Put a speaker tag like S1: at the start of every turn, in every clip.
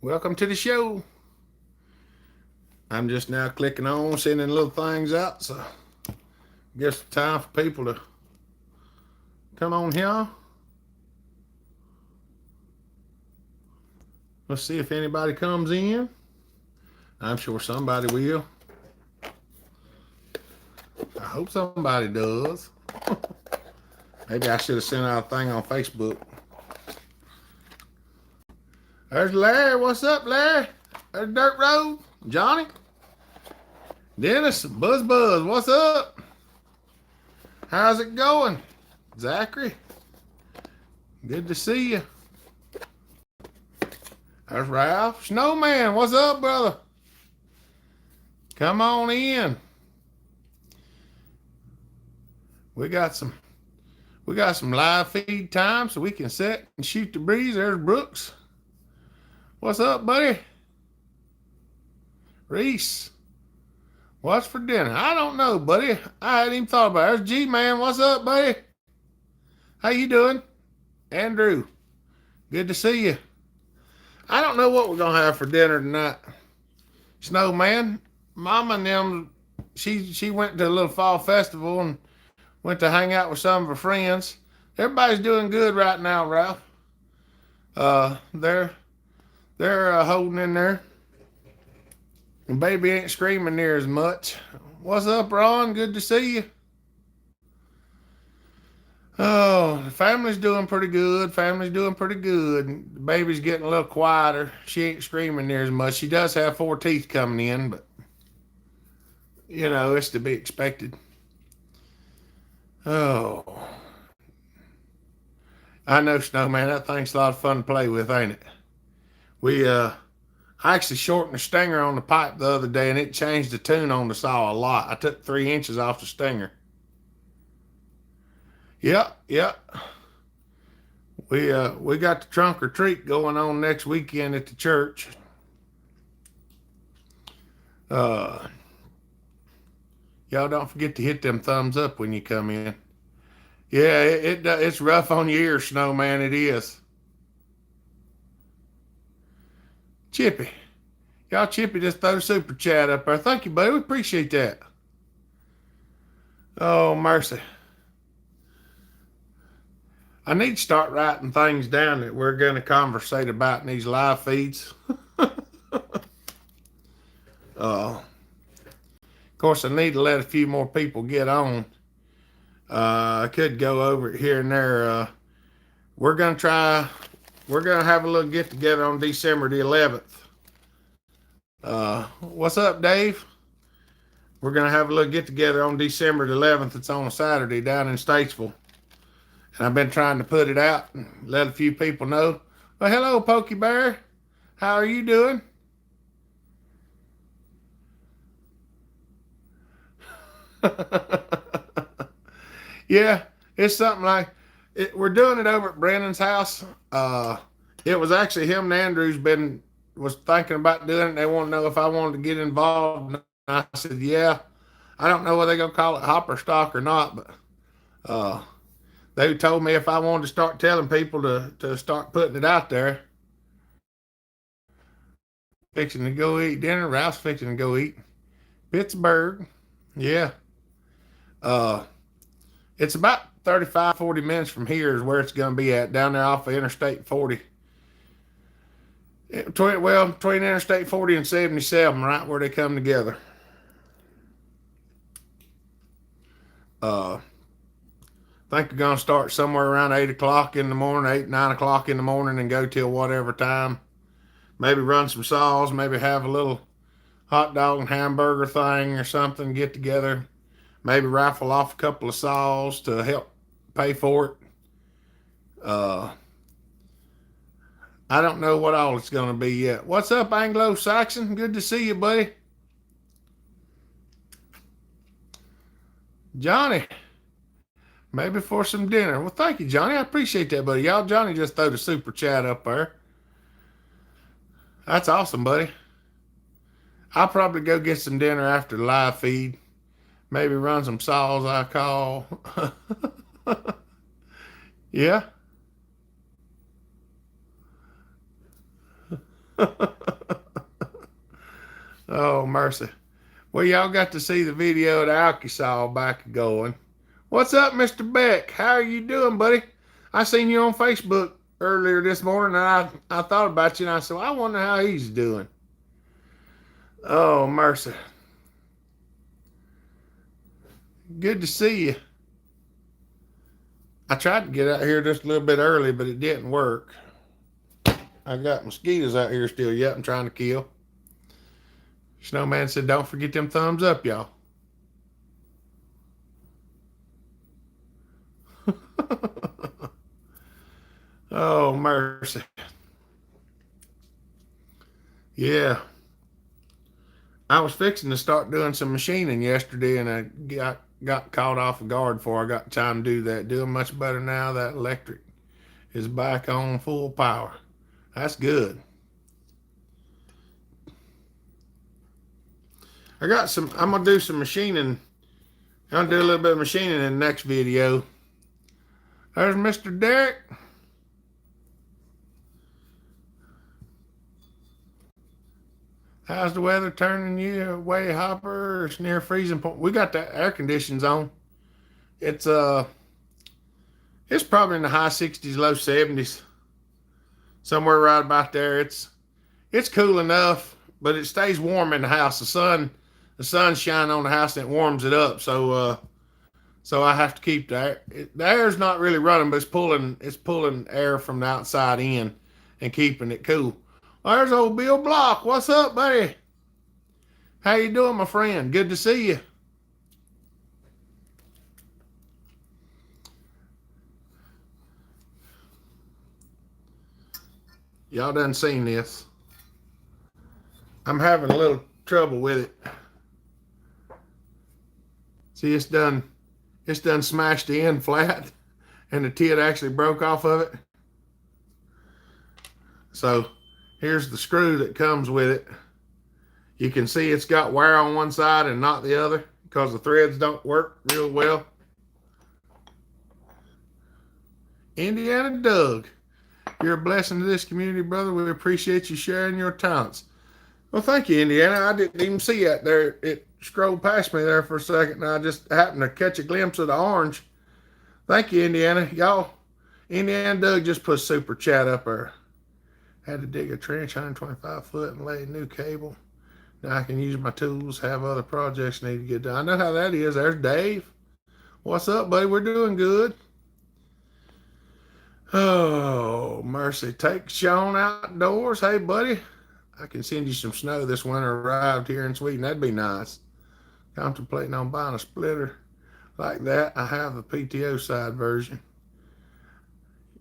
S1: Welcome to the show. I'm just now clicking on, sending little things out, so guess it's time for people to come on here. Let's see if anybody comes in. I'm sure somebody will. I hope somebody does. Maybe I should have sent out a thing on Facebook. There's Larry. What's up, Larry? There's Dirt Road. Johnny. Dennis. Buzz Buzz. What's up? How's it going? Zachary. Good to see you. There's Ralph. Snowman. What's up, brother? Come on in. We got some live feed time so we can sit and shoot the breeze. There's Brooks. What's up, buddy? Reese. What's for dinner? I don't know, buddy. I hadn't even thought about it. There's G-Man. What's up, buddy? How you doing? Andrew. Good to see you. I don't know what we're going to have for dinner tonight. Snowman. Mama and them, she went to a little fall festival and went to hang out with some of her friends. Everybody's doing good right now, Ralph. They're holding in there. And baby ain't screaming near as much. What's up, Ron? Good to see you. Oh, the family's doing pretty good. The baby's getting a little quieter. She ain't screaming near as much. She does have 4 teeth coming in, but it's to be expected. Oh, I know, Snowman. That thing's a lot of fun to play with, ain't it? I actually shortened the stinger on the pipe the other day, and it changed the tune on the saw a lot. I took 3 inches off the stinger. Yep. We got the trunk or treat going on next weekend at the church. Y'all don't forget to hit them thumbs up when you come in. Yeah, it's rough on your ears, Snowman. It is. Chippy. Y'all, Chippy just throw the super chat up there. Thank you, buddy. We appreciate that. Oh, mercy. I need to start writing things down that we're going to conversate about in these live feeds. Of course, I need to let a few more people get on. I could go over it here and there. We're going to have a little get together on December the 11th. What's up, Dave? We're going to have a little get together on December the 11th. It's on a Saturday down in Statesville. And I've been trying to put it out and let a few people know. Well, hello, Pokey Bear. How are you doing? Yeah, it's something like it. We're doing it over at Brandon's house. It was actually him and Andrew's was thinking about doing it. They want to know if I wanted to get involved. And I said, yeah. I don't know whether they're going to call it hopper stock or not, but they told me if I wanted to start telling people to start putting it out there. Fixing to go eat dinner. Ralph's fixing to go eat. Pittsburgh. Yeah. It's about 35, 40 minutes from here is where it's going to be at, down there off of Interstate 40. Between Interstate 40 and 77, right where they come together. I think we're going to start somewhere around 8 o'clock in the morning, 8, 9 o'clock in the morning, and go till whatever time. Maybe run some saws, maybe have a little hot dog and hamburger thing or something, get together. Maybe raffle off a couple of saws to help pay for it. I don't know what all it's going to be yet. What's up, Anglo-Saxon? Good to see you, buddy. Johnny, maybe for some dinner. Well, thank you, Johnny. I appreciate that, buddy. Y'all, Johnny just threw the super chat up there. That's awesome, buddy. I'll probably go get some dinner after the live feed. Maybe run some saws, I call. Yeah. Oh, mercy. Well, y'all got to see the video of the Alky-Saw back going. What's up, Mr. Beck? How are you doing, buddy? I seen you on Facebook earlier this morning, and I thought about you, and I said, well, I wonder how he's doing. Oh, mercy. Good to see you. I tried to get out here just a little bit early, but it didn't work. I got mosquitoes out here still yet I'm trying to kill. Snowman said, don't forget them thumbs up, y'all. Oh, mercy. Yeah. I was fixing to start doing some machining yesterday, and I got caught off guard before I got time to do that. Doing much better now. That electric is back on full power. That's good. I'm going to do some machining. I'm going to do a little bit of machining in the next video. There's Mr. Derek. How's the weather turning you away, Hopper? It's near freezing point. We got the air conditions on. It's probably in the high 60s, low 70s. Somewhere right about there. It's cool enough, but it stays warm in the house. The sun's shining on the house and it warms it up. So I have to keep the air's not really running, but it's pulling air from the outside in and keeping it cool. There's old Bill Block. What's up, buddy? How you doing, my friend? Good to see you. Y'all done seen this. I'm having a little trouble with it. See, it's done smashed the end flat, and the tit actually broke off of it. So here's the screw that comes with it. You can see it's got wear on one side and not the other because the threads don't work real well. Indiana Doug, you're a blessing to this community, brother. We appreciate you sharing your talents. Well, thank you, Indiana. I didn't even see that there. It scrolled past me there for a second, and I just happened to catch a glimpse of the orange. Thank you, Indiana. Y'all, Indiana Doug just put a super chat up there. Had to dig a trench 125 foot and lay a new cable. Now I can use my tools, have other projects need to get done. I know how that is. There's Dave. What's up, buddy? We're doing good. Oh, mercy. Take Sean outdoors. Hey, buddy. I can send you some snow this winter arrived here in Sweden. That'd be nice. Contemplating on buying a splitter like that. I have the PTO side version.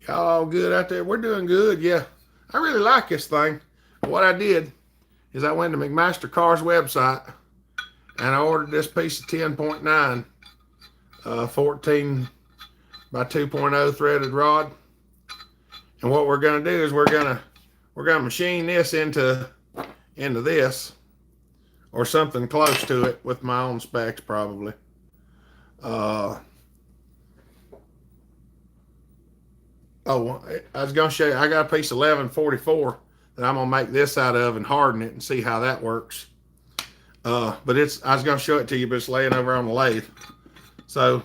S1: Y'all all good out there? We're doing good, yeah. I really like this thing. What I did is I went to McMaster Car's website and I ordered this piece of 10.9 14 by 2.0 threaded rod. And what we're gonna do is we're gonna machine this into this or something close to it with my own specs probably. Oh, I was gonna show you. I got a piece of 1144 that I'm gonna make this out of and harden it and see how that works. But I was gonna show it to you, but it's laying over on the lathe. So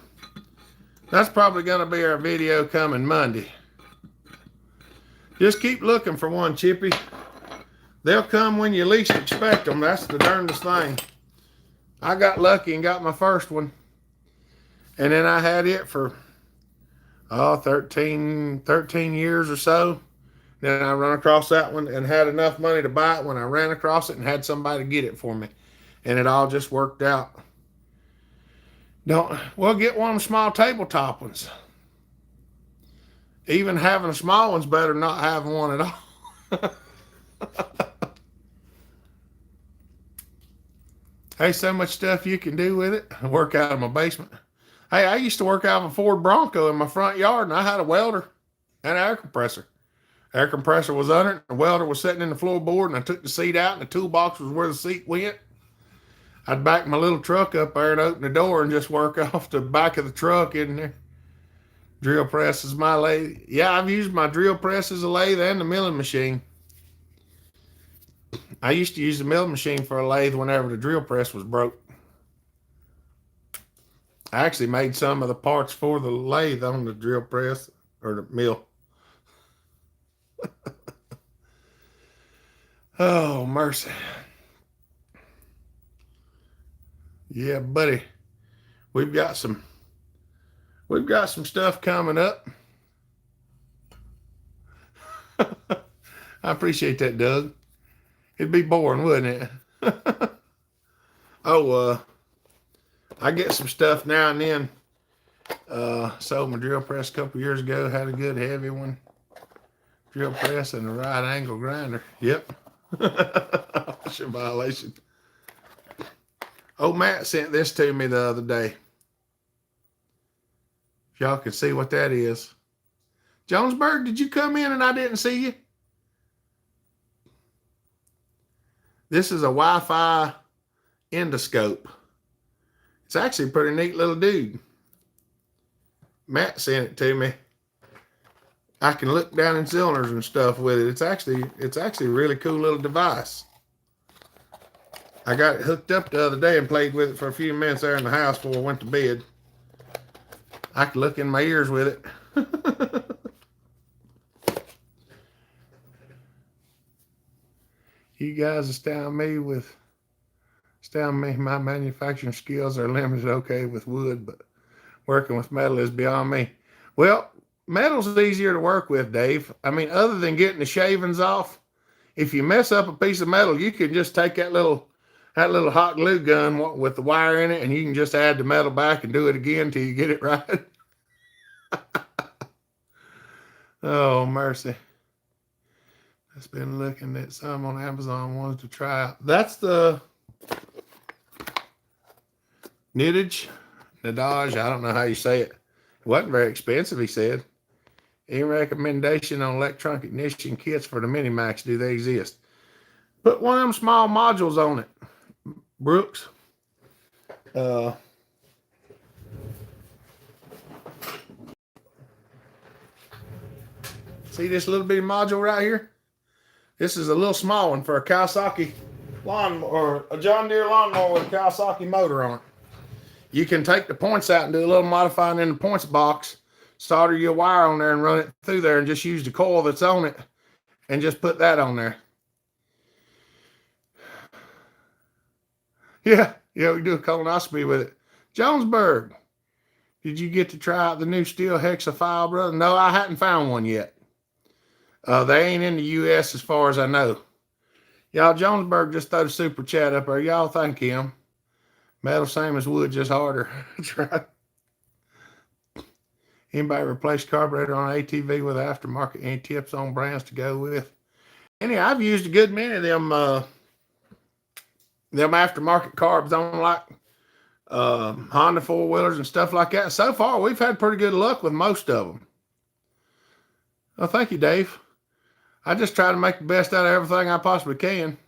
S1: that's probably gonna be our video coming Monday. Just keep looking for one, Chippy. They'll come when you least expect them. That's the darndest thing. I got lucky and got my first one, and then I had it for 13 years or so. Then I run across that one and had enough money to buy it when I ran across it and had somebody get it for me. And it all just worked out. We'll get one of the small tabletop ones. Even having a small one's better than not having one at all. Hey, so much stuff you can do with it. I work out of my basement. Hey, I used to work out of a Ford Bronco in my front yard, and I had a welder and an air compressor. Air compressor was under it, and the welder was sitting in the floorboard, and I took the seat out, and the toolbox was where the seat went. I'd back my little truck up there and open the door and just work off the back of the truck in there. Drill press is my lathe. Yeah, I've used my drill press as a lathe and the milling machine. I used to use the milling machine for a lathe whenever the drill press was broke. I actually made some of the parts for the lathe on the drill press or the mill. Oh, mercy. Yeah, buddy. We've got some stuff coming up. I appreciate that, Doug. It'd be boring, wouldn't it? I get some stuff now and then. Sold my drill press a couple years ago. Had a good heavy one. Drill press and a right angle grinder. Yep. That's a violation. Old Matt sent this to me the other day. If y'all can see what that is. Jonesburg, did you come in and I didn't see you? This is a Wi-Fi endoscope. It's actually a pretty neat little dude. Matt sent it to me. I can look down in cylinders and stuff with it. It's actually a really cool little device. I got it hooked up the other day and played with it for a few minutes there in the house before I went to bed. I could look in my ears with it. You guys astound me. My manufacturing skills are limited, okay, with wood, but working with metal is beyond me. Well, metal's easier to work with, Dave. I mean, other than getting the shavings off, if you mess up a piece of metal, you can just take that little hot glue gun with the wire in it, and you can just add the metal back and do it again till you get it right. Oh, mercy. I've been looking at some on Amazon, wanted to try out. That's the Nidage, I don't know how you say it. It wasn't very expensive, he said. Any recommendation on electronic ignition kits for the Minimax? Do they exist? Put one of them small modules on it, Brooks. See this little bitty module right here? This is a little small one for a Kawasaki lawnmower, or a John Deere lawnmower with a Kawasaki motor on it. You can take the points out and do a little modifying in the points box, solder your wire on there and run it through there and just use the coil that's on it and just put that on there. Yeah, we do a colonoscopy with it. Jonesburg, did you get to try out the new steel hexafile, brother? No, I hadn't found one yet. They ain't in the U.S. as far as I know. Y'all, Jonesburg just threw the super chat up there. Y'all thank him. Metal same as wood, just harder. That's right. Anybody replace carburetor on an ATV with aftermarket? Any tips on brands to go with? I've used a good many of them aftermarket carbs on like Honda four-wheelers and stuff like that. So far, we've had pretty good luck with most of them. Well, thank you, Dave. I just try to make the best out of everything I possibly can.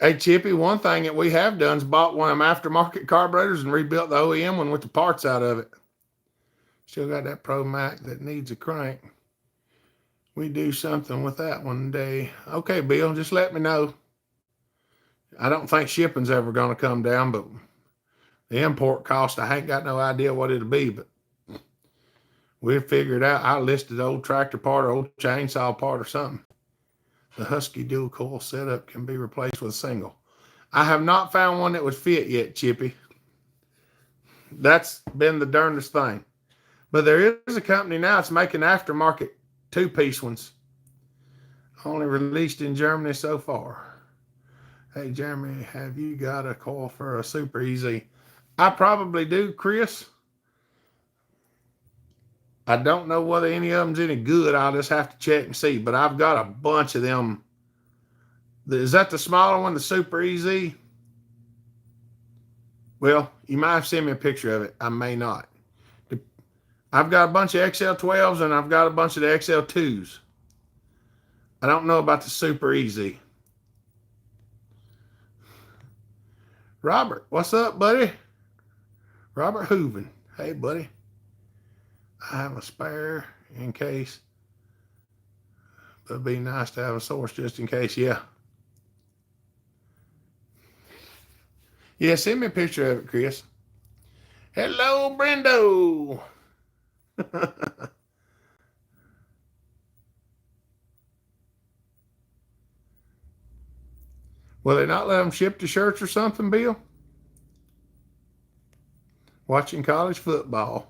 S1: Hey, Chippy, one thing that we have done is bought one of them aftermarket carburetors and rebuilt the OEM one with the parts out of it. Still got that Pro Mac that needs a crank. We do something with that one day. Okay, Bill, just let me know. I don't think shipping's ever going to come down, but the import cost, I ain't got no idea what it'll be, but we'll figure it out. I listed old tractor part or old chainsaw part or something. The Husky dual coil setup can be replaced with a single. I have not found one that would fit yet, Chippy. That's been the darndest thing. But there is a company now that's making aftermarket two-piece ones. Only released in Germany so far. Hey, Jeremy, have you got a coil for a Super Easy? I probably do, Chris. I don't know whether any of them's any good. I'll just have to check and see. But I've got a bunch of them. Is that the smaller one, the Super Easy? Well, you might have sent me a picture of it. I may not. I've got a bunch of XL12s and I've got a bunch of the XL2s. I don't know about the Super Easy. Robert, what's up, buddy? Robert Hooven. Hey, buddy. I have a spare in case. But it'd be nice to have a source just in case. Yeah. Yeah, send me a picture of it, Chris. Hello, Brendo. Will they not let them ship to church or something, Bill? Watching college football.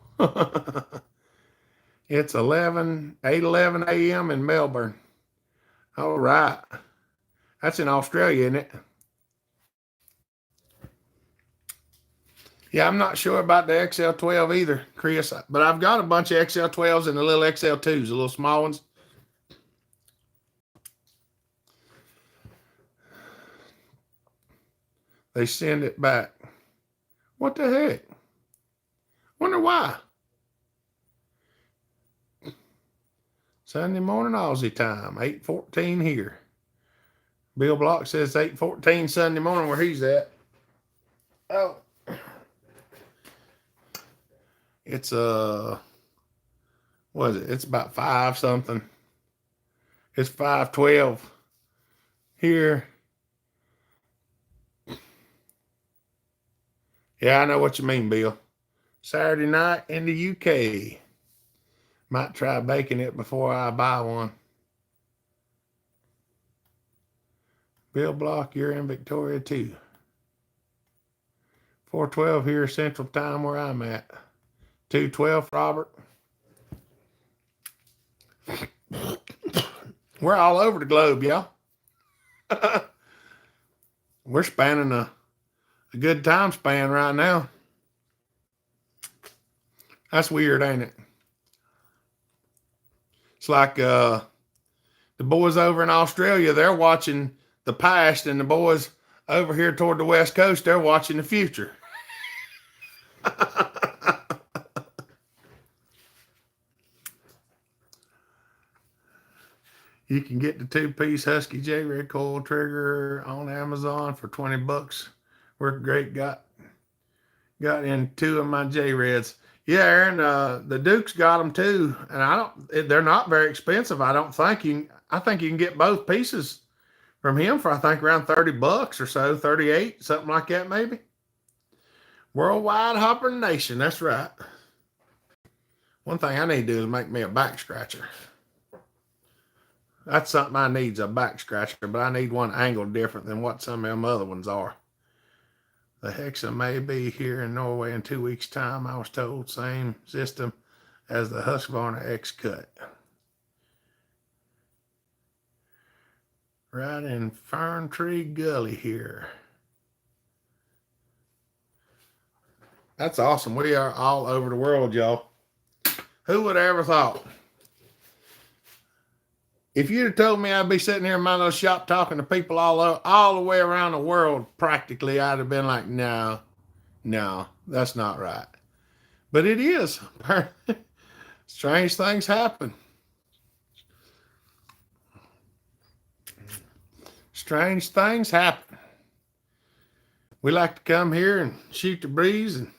S1: It's 8:11 a.m. in Melbourne. All right. That's in Australia, isn't it? Yeah, I'm not sure about the XL12 either, Chris, but I've got a bunch of XL12s and the little XL2s, the little small ones. They send it back. What the heck? Wonder why. Sunday morning Aussie time, 8:14 here. Bill Block says 8:14 Sunday morning where he's at. Oh, it's what is it? It's about 5 something. It's 5:12 here. Yeah, I know what you mean, Bill. Saturday night in the UK. Might try baking it before I buy one. Bill Block, you're in Victoria too. 4:12 here Central Time where I'm at. 2:12, Robert. We're all over the globe, y'all. We're spanning a good time span right now. That's weird, ain't it? It's like the boys over in Australia, they're watching the past, and the boys over here toward the West Coast, they're watching the future. You can get the 2-piece Husky J-Red coil trigger on Amazon for $20. Worked great. Got in 2 of my J-Reds. Yeah, Aaron, the Duke's got them too, and they're not very expensive. I don't think I think you can get both pieces from him for I think around $30 or so, 38, something like that maybe. Worldwide Hopper Nation, that's right. One thing I need to do is make me a back scratcher. That's something I need, is a back scratcher, but I need one angled different than what some of them other ones are. The Hexa may be here in Norway in 2 weeks' time. I was told same system as the Husqvarna X-Cut. Right in Fern Tree Gully here. That's awesome. We are all over the world, y'all. Who would have ever thought? If you'd have told me I'd be sitting here in my little shop talking to people all the way around the world, practically, I'd have been like, no, that's not right. But it is. Strange things happen. Strange things happen. We like to come here and shoot the breeze, and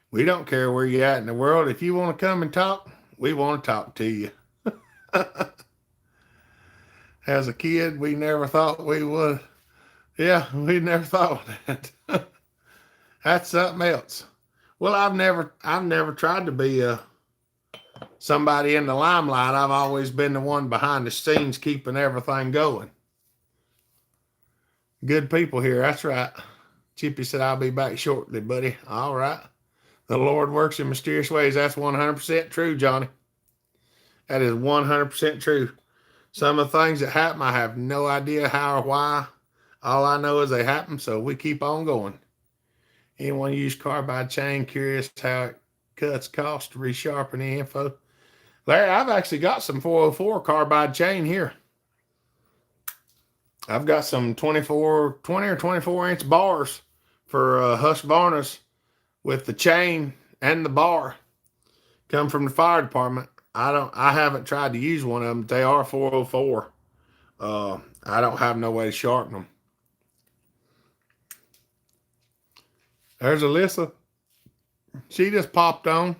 S1: we don't care where you're at in the world. If you want to come and talk, we want to talk to you. As a kid, we never thought we would. Yeah, we never thought that. That's something else. Well, I've never tried to be somebody in the limelight. I've always been the one behind the scenes keeping everything going. Good people here, that's right. Chippy said, I'll be back shortly, buddy. All right. The Lord works in mysterious ways. That's 100% true, Johnny. That is 100% true. Some of the things that happen, I have no idea how or why. All I know is they happen, so we keep on going. Anyone use carbide chain? Curious how it cuts cost to resharpen the info. Larry, I've actually got some 404 carbide chain here. I've got some 20 or 24 inch bars for Husqvarnas with the chain and the bar. Come from the fire department. I haven't tried to use one of them, but they are 404. I don't have no way to sharpen them. There's Alyssa. She just popped on.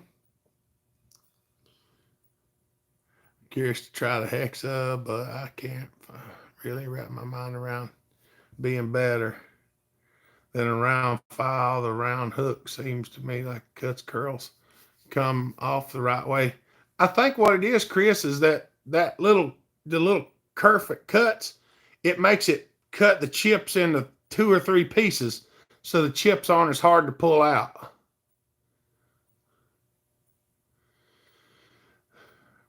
S1: Curious to try the Hexa, but I can't really wrap my mind around being better Then a round file, the round hook seems to me like it cuts curls come off the right way. I think what it is, Chris, is that the little kerf it cuts, it makes it cut the chips into two or three pieces, so the chips aren't as hard to pull out.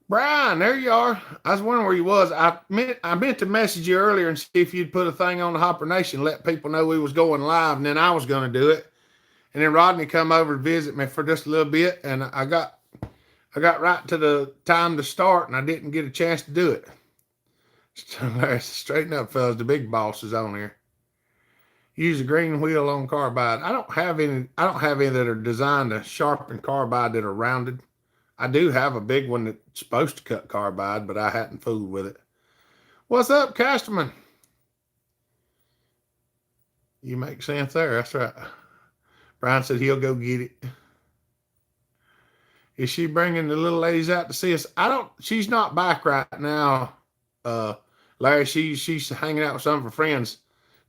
S1: Brian, there you are. I was wondering where you was. I meant to message you earlier and see if you'd put a thing on the Hopper Nation, let people know we was going live, and then I was going to do it. And then Rodney come over to visit me for just a little bit, and I got right to the time to start, and I didn't get a chance to do it. Straighten up, fellas. The big boss is on here. Use a green wheel on carbide. I don't have any. I don't have any that are designed to sharpen carbide that are rounded. I do have a big one that's supposed to cut carbide, but I hadn't fooled with it. What's up, Casterman? You make sense there. That's right. Brian said he'll go get it. Is she bringing the little ladies out to see us? I don't. She's not back right now, Larry. She's hanging out with some of her friends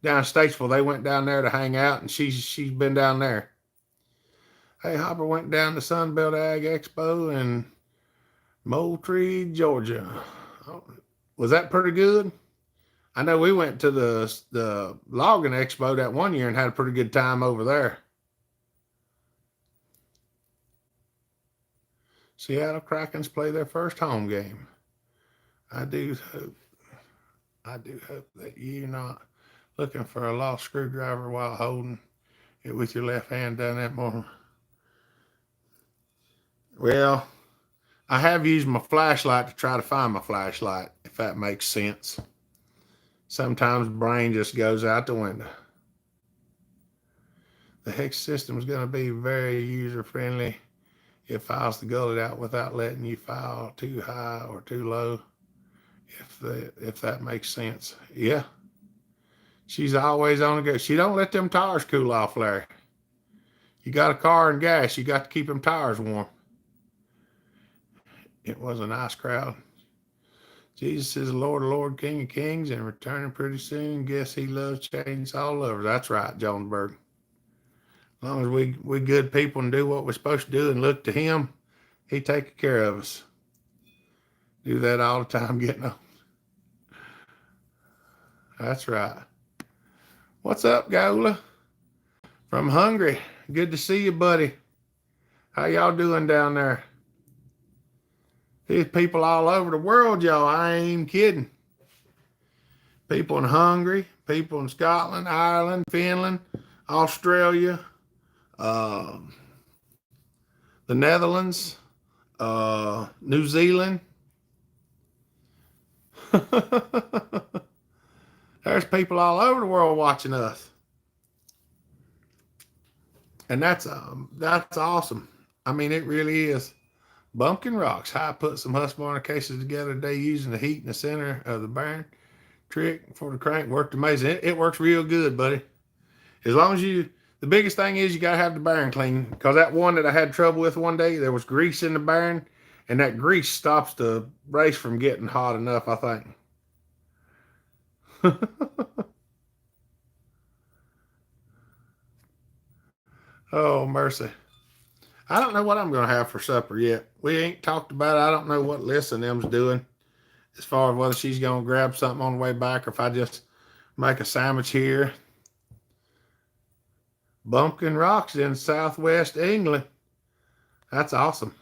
S1: down in Statesville. They went down there to hang out, and she's been down there. Hey, Hopper went down to Sunbelt Ag Expo in Moultrie, Georgia. Was that pretty good? I know we went to the logging expo that one year and had a pretty good time over there. Seattle Krakens play their first home game. I do hope that you're not looking for a lost screwdriver while holding it with your left hand down that morning. Well, I have used my flashlight to try to find my flashlight, if that makes sense. Sometimes brain just goes out the window. The hex system is going to be very user-friendly. It files the gullet out without letting you file too high or too low, if that makes sense. Yeah. She's always on the go. She don't let them tires cool off, Larry. You got a car and gas, you got to keep them tires warm. It was a nice crowd. Jesus is the Lord, King of Kings, and returning pretty soon. Guess he loves chainsaw lovers. That's right, Jonesburg. As long as we good people and do what we're supposed to do and look to him, he takes care of us. Do that all the time, getting on. That's right. What's up, Gola? From Hungary. Good to see you, buddy. How y'all doing down there? There's people all over the world, y'all. I ain't even kidding. People in Hungary, people in Scotland, Ireland, Finland, Australia, the Netherlands, New Zealand. There's people all over the world watching us. And that's awesome. I mean, it really is. Bumpkin Rocks. I put some Husqvarna cases together today using the heat in the center of the bearing trick for the crank. Worked amazing. It works real good, buddy. As long as the biggest thing is you got to have the bearing clean, because that one that I had trouble with one day, there was grease in the bearing, and that grease stops the race from getting hot enough, I think. Oh, mercy. I don't know what I'm going to have for supper yet. We ain't talked about it. I don't know what Liz and them's doing as far as whether she's going to grab something on the way back or if I just make a sandwich here. Bumpkin Rocks in Southwest England. That's awesome.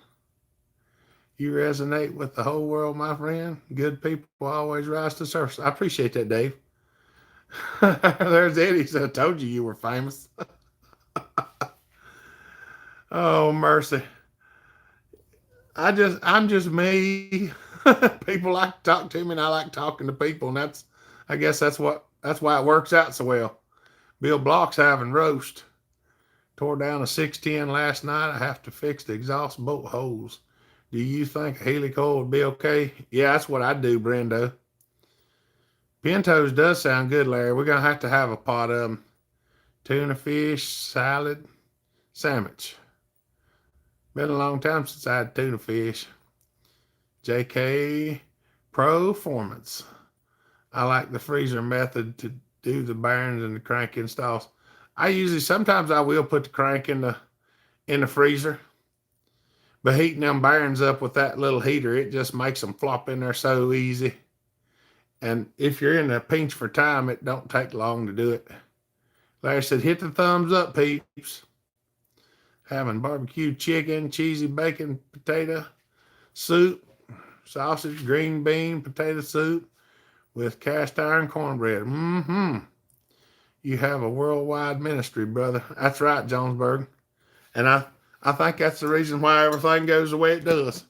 S1: You resonate with the whole world, my friend. Good people always rise to the surface. I appreciate that, Dave. There's Eddie. So I told you were famous. Oh, mercy. I'm just me. People like to talk to me and I like talking to people. And I guess that's why it works out so well. Bill Block's having roast. Tore down a 610 last night. I have to fix the exhaust bolt holes. Do you think a helicoil would be okay? Yeah, that's what I do, Brendo. Pintos does sound good, Larry. We're going to have a pot of them. Tuna fish, salad, sandwich. Been a long time since I had tuna fish. JK Performance. I like the freezer method to do the bearings and the crank installs. Sometimes I will put the crank in the freezer, but heating them bearings up with that little heater, it just makes them flop in there so easy. And if you're in a pinch for time, it don't take long to do it. Larry said, hit the thumbs up, peeps. Having barbecue chicken, cheesy bacon, potato soup, sausage, green bean, potato soup with cast iron cornbread. You have a worldwide ministry, brother. That's right, Jonesburg. And I think that's the reason why everything goes the way it does.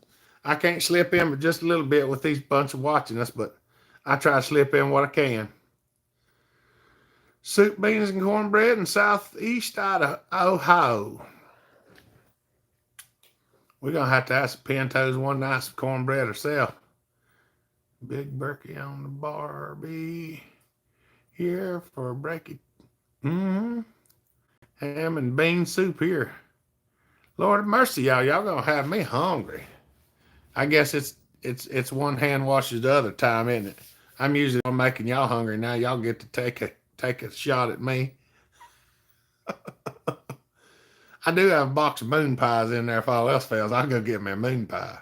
S1: I can't slip in but just a little bit with these bunch of watching us, but I try to slip in what I can. Soup, beans, and cornbread in southeast Ohio. We're going to have to have some pintos one night, some cornbread ourselves. Big Berkey on the Barbie. Here for a breaky. Ham and bean soup here. Lord have mercy, y'all. Y'all going to have me hungry. I guess it's one hand washes the other time, isn't it? I'm usually making y'all hungry. Now y'all get to take a shot at me. I do have a box of moon pies in there if all else fails. I'll go get me a moon pie.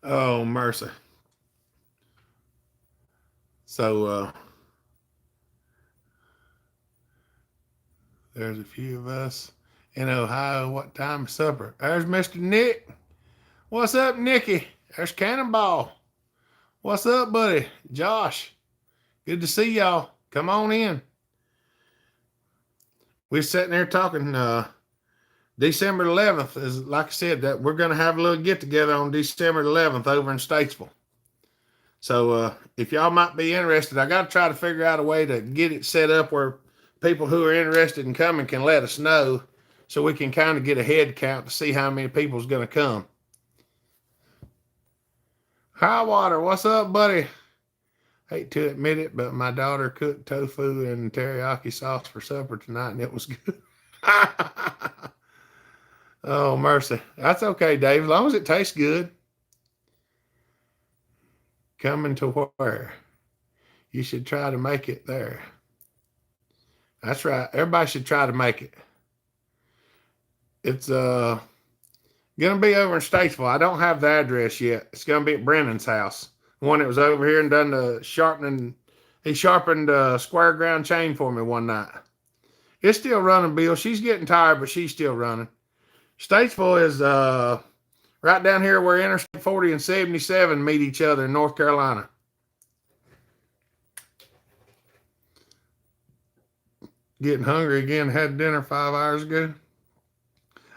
S1: Oh, mercy. So, there's a few of us in Ohio. What time is supper? There's Mr. Nick. What's up, Nicky? There's Cannonball. What's up, buddy? Josh. Good to see y'all. Come on in. We're sitting there talking. December 11th is, like I said, that we're going to have a little get together on December 11th over in Statesville. So if y'all might be interested, I got to try to figure out a way to get it set up where people who are interested in coming can let us know, so we can kind of get a head count to see how many people's going to come. High Water, what's up, buddy? Hate to admit it, but my daughter cooked tofu and teriyaki sauce for supper tonight, and it was good. Oh, mercy. That's okay, Dave, as long as it tastes good. Coming to where? You should try to make it there. That's right. Everybody should try to make it. It's going to be over in Statesville. I don't have the address yet. It's going to be at Brennan's house. The one that was over here and done the sharpening. He sharpened the square ground chain for me one night. It's still running, Bill. She's getting tired, but she's still running. Statesville is right down here where Interstate 40 and 77 meet each other in North Carolina. Getting hungry again. Had dinner 5 hours ago.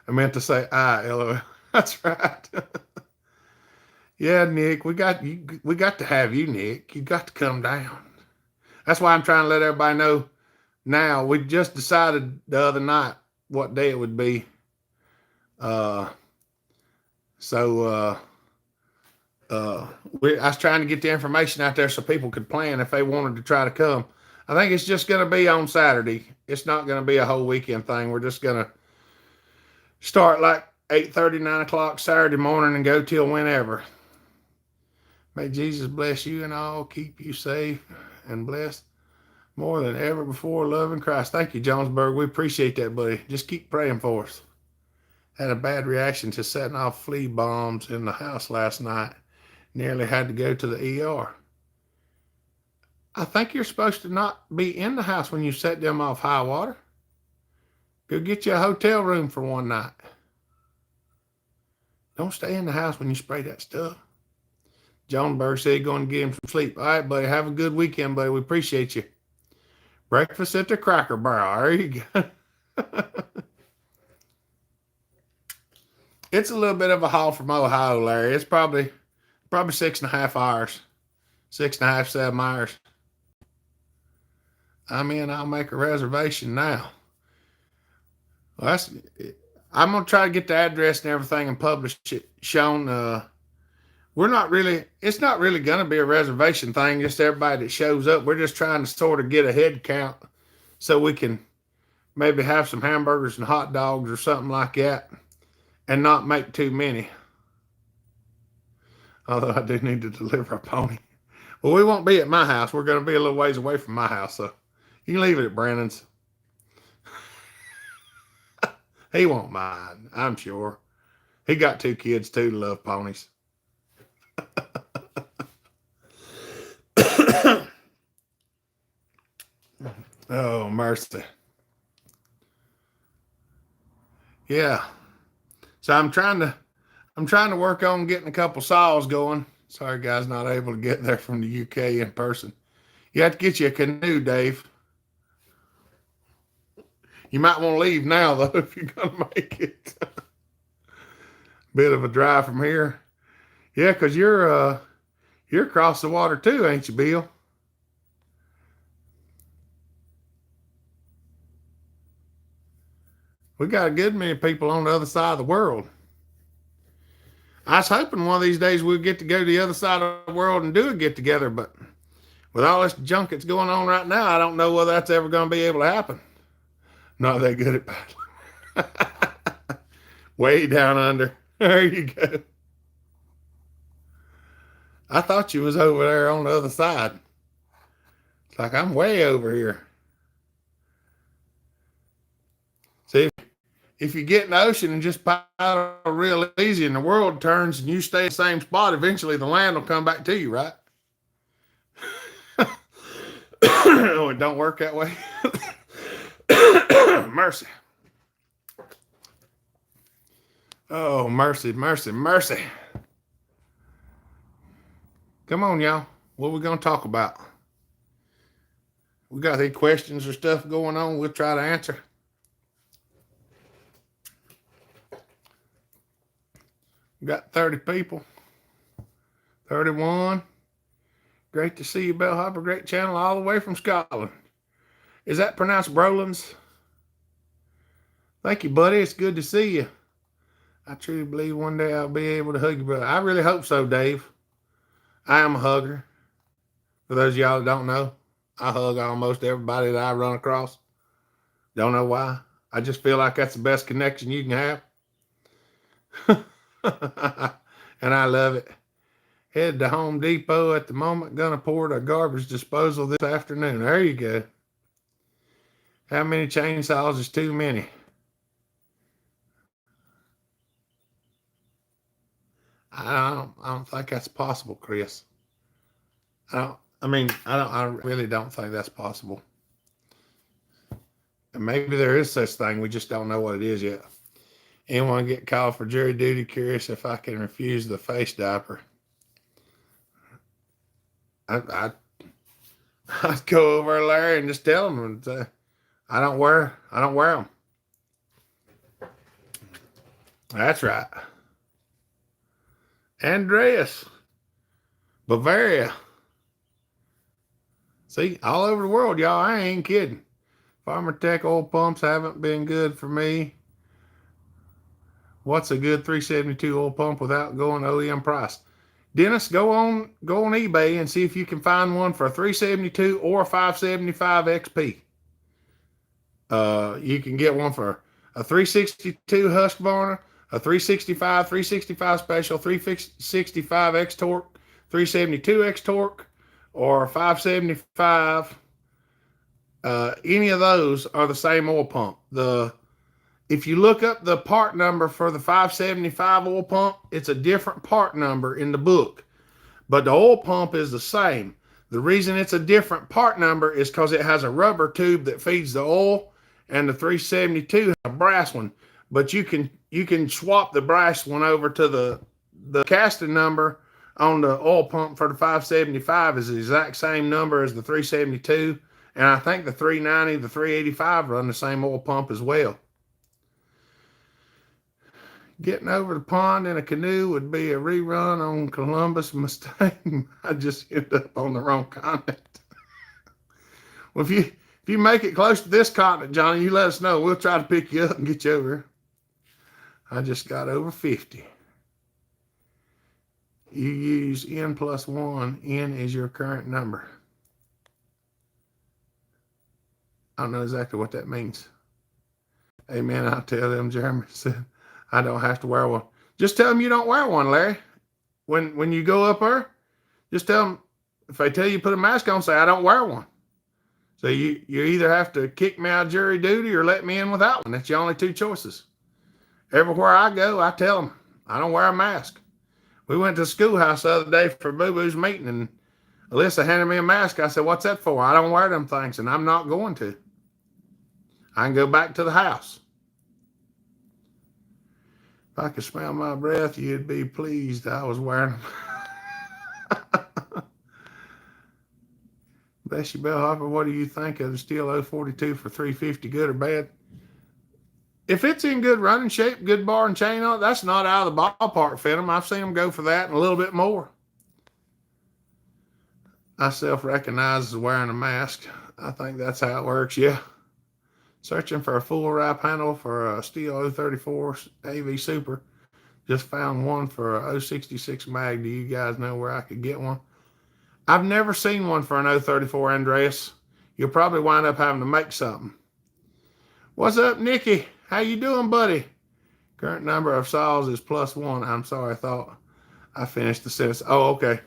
S1: I meant to say LOL. That's right. Yeah, Nick, we got to have you, Nick. You got to come down. That's why I'm trying to let everybody know now. We just decided the other night what day it would be. I was trying to get the information out there so people could plan if they wanted to try to come. I think it's just going to be on Saturday. It's not going to be a whole weekend thing. We're just going to start like 8:30, 9 o'clock Saturday morning and go till whenever. May Jesus bless you and all, keep you safe and blessed more than ever before, loving Christ. Thank you, Jonesburg. We appreciate that, buddy. Just keep praying for us. Had a bad reaction to setting off flea bombs in the house last night. Nearly had to go to the ER. I think you're supposed to not be in the house when you set them off, High Water. Go get you a hotel room for one night. Don't stay in the house when you spray that stuff. Jonesburg said he's going to get him some sleep. All right, buddy. Have a good weekend, buddy. We appreciate you. Breakfast at the Cracker Barrel. There you go. It's a little bit of a haul from Ohio, Larry. It's probably 6.5 hours. 6.5, 7 hours. I'm in. I'll make a reservation now. Well, I'm going to try to get the address and everything and publish it. Sean, it's not really going to be a reservation thing, just everybody that shows up. We're just trying to sort of get a head count so we can maybe have some hamburgers and hot dogs or something like that and not make too many. Although I do need to deliver a pony. Well, we won't be at my house. We're going to be a little ways away from my house, so you can leave it at Brandon's. He won't mind, I'm sure. He got 2 kids too to love ponies. Oh, mercy. Yeah. So I'm trying to work on getting a couple saws going. Sorry, guys, not able to get there from the UK in person. You have to get you a canoe, Dave. You might want to leave now, though, if you're going to make it. Bit of a drive from here. Yeah, because you're across the water too, ain't you, Bill? We got a good many people on the other side of the world. I was hoping one of these days we'd get to go to the other side of the world and do a get together, but with all this junk that's going on right now, I don't know whether that's ever going to be able to happen. Not that good at paddling. Way down under. There you go. I thought you was over there on the other side. It's like I'm way over here. See, if you get in the ocean and just paddle real easy and the world turns and you stay in the same spot, eventually the land will come back to you, right? Oh, it don't work that way. Mercy. Oh, mercy, mercy, mercy. Come on, y'all. What are we going to talk about? We got any questions or stuff going on we'll try to answer. We got 30 people. 31. Great to see you, Bellhopper. Great channel all the way from Scotland. Is that pronounced Brolands? Thank you, buddy. It's good to see you. I truly believe one day I'll be able to hug you, brother. I really hope so, Dave. I am a hugger. For those of y'all that don't know, I hug almost everybody that I run across. Don't know why. I just feel like that's the best connection you can have. And I love it. Head to Home Depot at the moment. Gonna pour the garbage disposal this afternoon. There you go. How many chainsaws is too many? I don't think that's possible, Chris. I really don't think that's possible. And maybe there is such thing. We just don't know what it is yet. Anyone get called for jury duty? Curious if I can refuse the face diaper. I'd go over there, Larry, and just tell them I don't wear them. That's right. Andreas, Bavaria. See, all over the world, y'all. I ain't kidding. Farmer Tech oil pumps haven't been good for me. What's a good 372 oil pump without going OEM price? Dennis, go on eBay and see if you can find one for a 372 or a 575 XP. You can get one for a 362 Husqvarna, a 365 special, 365 X torque, 372 X torque, or 575. Any of those are the same oil pump. If you look up the part number for the 575 oil pump, it's a different part number in the book, but the oil pump is the same. The reason it's a different part number is because it has a rubber tube that feeds the oil, and the 372 has a brass one. But you can swap the brass one over to the casting number on the oil pump for the 575 is the exact same number as the 372, and I think the 390, the 385 run the same oil pump as well. Getting over the pond in a canoe would be a rerun on Columbus mistake. I just ended up on the wrong continent. Well, if you make it close to this continent, Johnny, you let us know. We'll try to pick you up and get you over here. I just got over 50. You use N+1. N is your current number. I don't know exactly what that means. Amen. I'll tell them, Jeremy said, I don't have to wear one. Just tell them you don't wear one, Larry. When you go up there, just tell them If they tell you put a mask on, say I don't wear one. So you either have to kick me out of jury duty or let me in without one. That's your only two choices. Everywhere I go, I tell them I don't wear a mask. We went to the schoolhouse the other day for Boo Boo's meeting, and Alyssa handed me a mask. I said, "What's that for?" "I don't wear them things, and I'm not going to. I can go back to the house." If I could smell my breath, you'd be pleased I was wearing them. Bless you, Bellhopper. What do you think of the Steel 042 for $350? Good or bad? If it's in good running shape, good bar and chain on it, that's not out of the ballpark fit them. I've seen them go for that and a little bit more. I self-recognize as wearing a mask. I think that's how it works, yeah. Searching for a full wrap handle for a Steel 034 AV Super. Just found one for a 066 mag. Do you guys know where I could get one? I've never seen one for an 034, Andreas. You'll probably wind up having to make something. What's up, Nikki? How you doing, buddy? Current number of saws is +1. I'm sorry, I thought I finished the sentence. Oh, okay.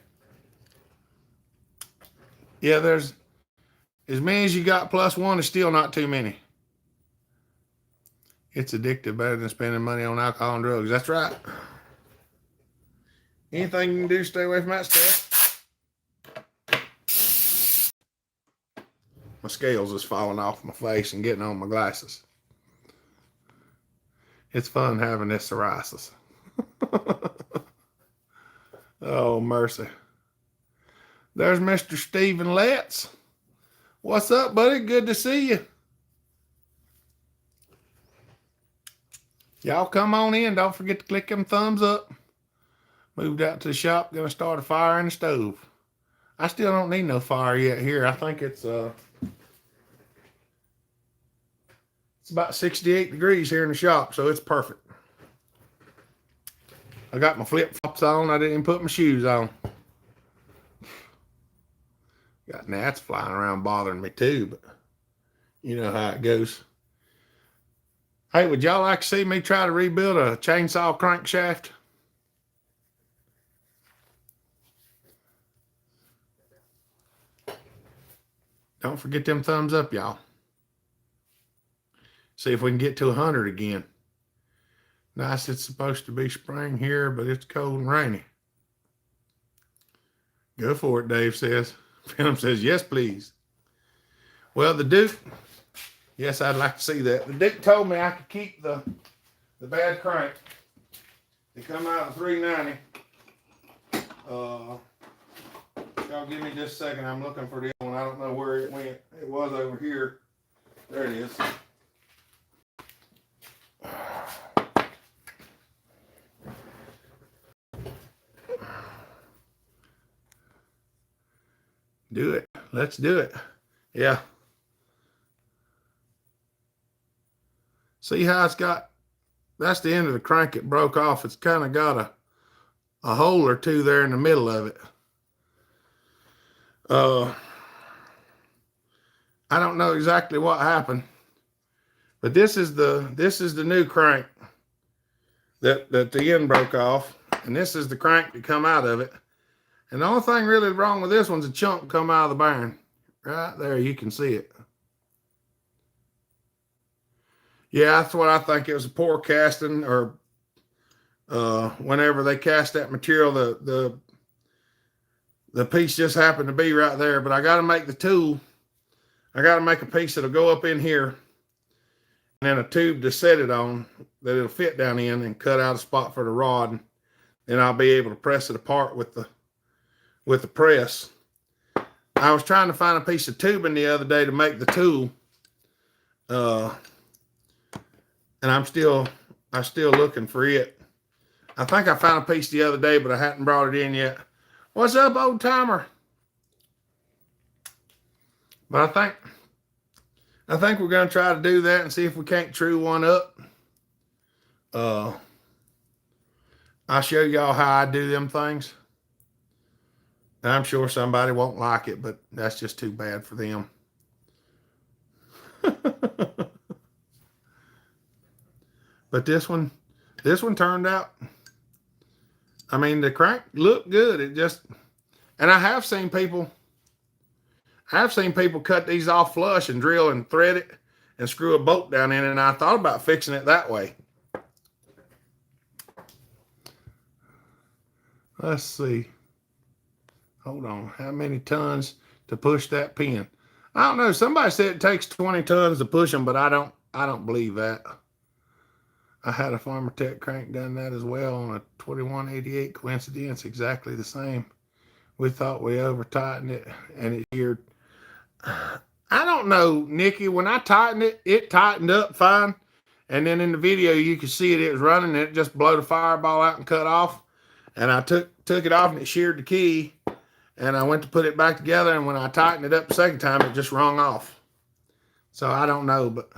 S1: Yeah, there's as many as you got +1 is still not too many. It's addictive, better than spending money on alcohol and drugs. That's right. Anything you can do to stay away from that stuff. My scales is falling off my face and getting on my glasses. It's fun having this psoriasis. Oh, mercy. There's Mr. Stephen Letts. What's up, buddy? Good to see you. Y'all come on in. Don't forget to click them thumbs up. Moved out to the shop. Gonna start a fire in the stove. I still don't need no fire yet here. I think it's about 68 degrees here in the shop, so it's perfect. I got my flip-flops on. I didn't even put my shoes on. Got gnats flying around bothering me too, but you know how it goes. Hey, would y'all like to see me try to rebuild a chainsaw crankshaft? Don't forget them thumbs up, y'all. See if we can get to 100 again. Nice, it's supposed to be spring here, but it's cold and rainy. Go for it, Dave says. Phantom says, yes, please. Well, the Duke, yes, I'd like to see that. The Duke told me I could keep the bad crank. They come out of 390. Y'all give me just a second. I'm looking for the other one. I don't know where it went. It was over here. There it is. Do it. Let's do it. Yeah. See how it's got, that's the end of the crank. It broke off. It's kind of got a hole or two there in the middle of it. I don't know exactly what happened, but this is the new crank that the end broke off, and this is the crank that come out of it. And the only thing really wrong with this one's a chunk come out of the bearing. Right there, you can see it. Yeah, that's what I think. It was a poor casting, or whenever they cast that material, the piece just happened to be right there. But I got to make the tool. I got to make a piece that'll go up in here, and then a tube to set it on that it'll fit down in, and cut out a spot for the rod. And then I'll be able to press it apart with the press. I was trying to find a piece of tubing the other day to make the tool. And I'm still looking for it. I think I found a piece the other day, but I hadn't brought it in yet. What's up, old timer? But I think we're going to try to do that and see if we can't true one up. I'll show y'all how I do them things. I'm sure somebody won't like it, but that's just too bad for them. But this one turned out, I mean, the crank looked good. And I have seen people cut these off flush and drill and thread it and screw a bolt down in it, and I thought about fixing it that way. Let's see. Hold on. How many tons to push that pin? I don't know. Somebody said it takes 20 tons to push them, but I don't believe that. I had a Farmer Tech crank done that as well on a 2188 coincidence, exactly the same. We thought we over tightened it and it sheared. I don't know, Nikki. When I tightened it, it tightened up fine. And then in the video, you could see it was running and it just blew the fireball out and cut off. And I took it off and it sheared the key. And I went to put it back together. And when I tightened it up the second time, it just rung off. So I don't know, but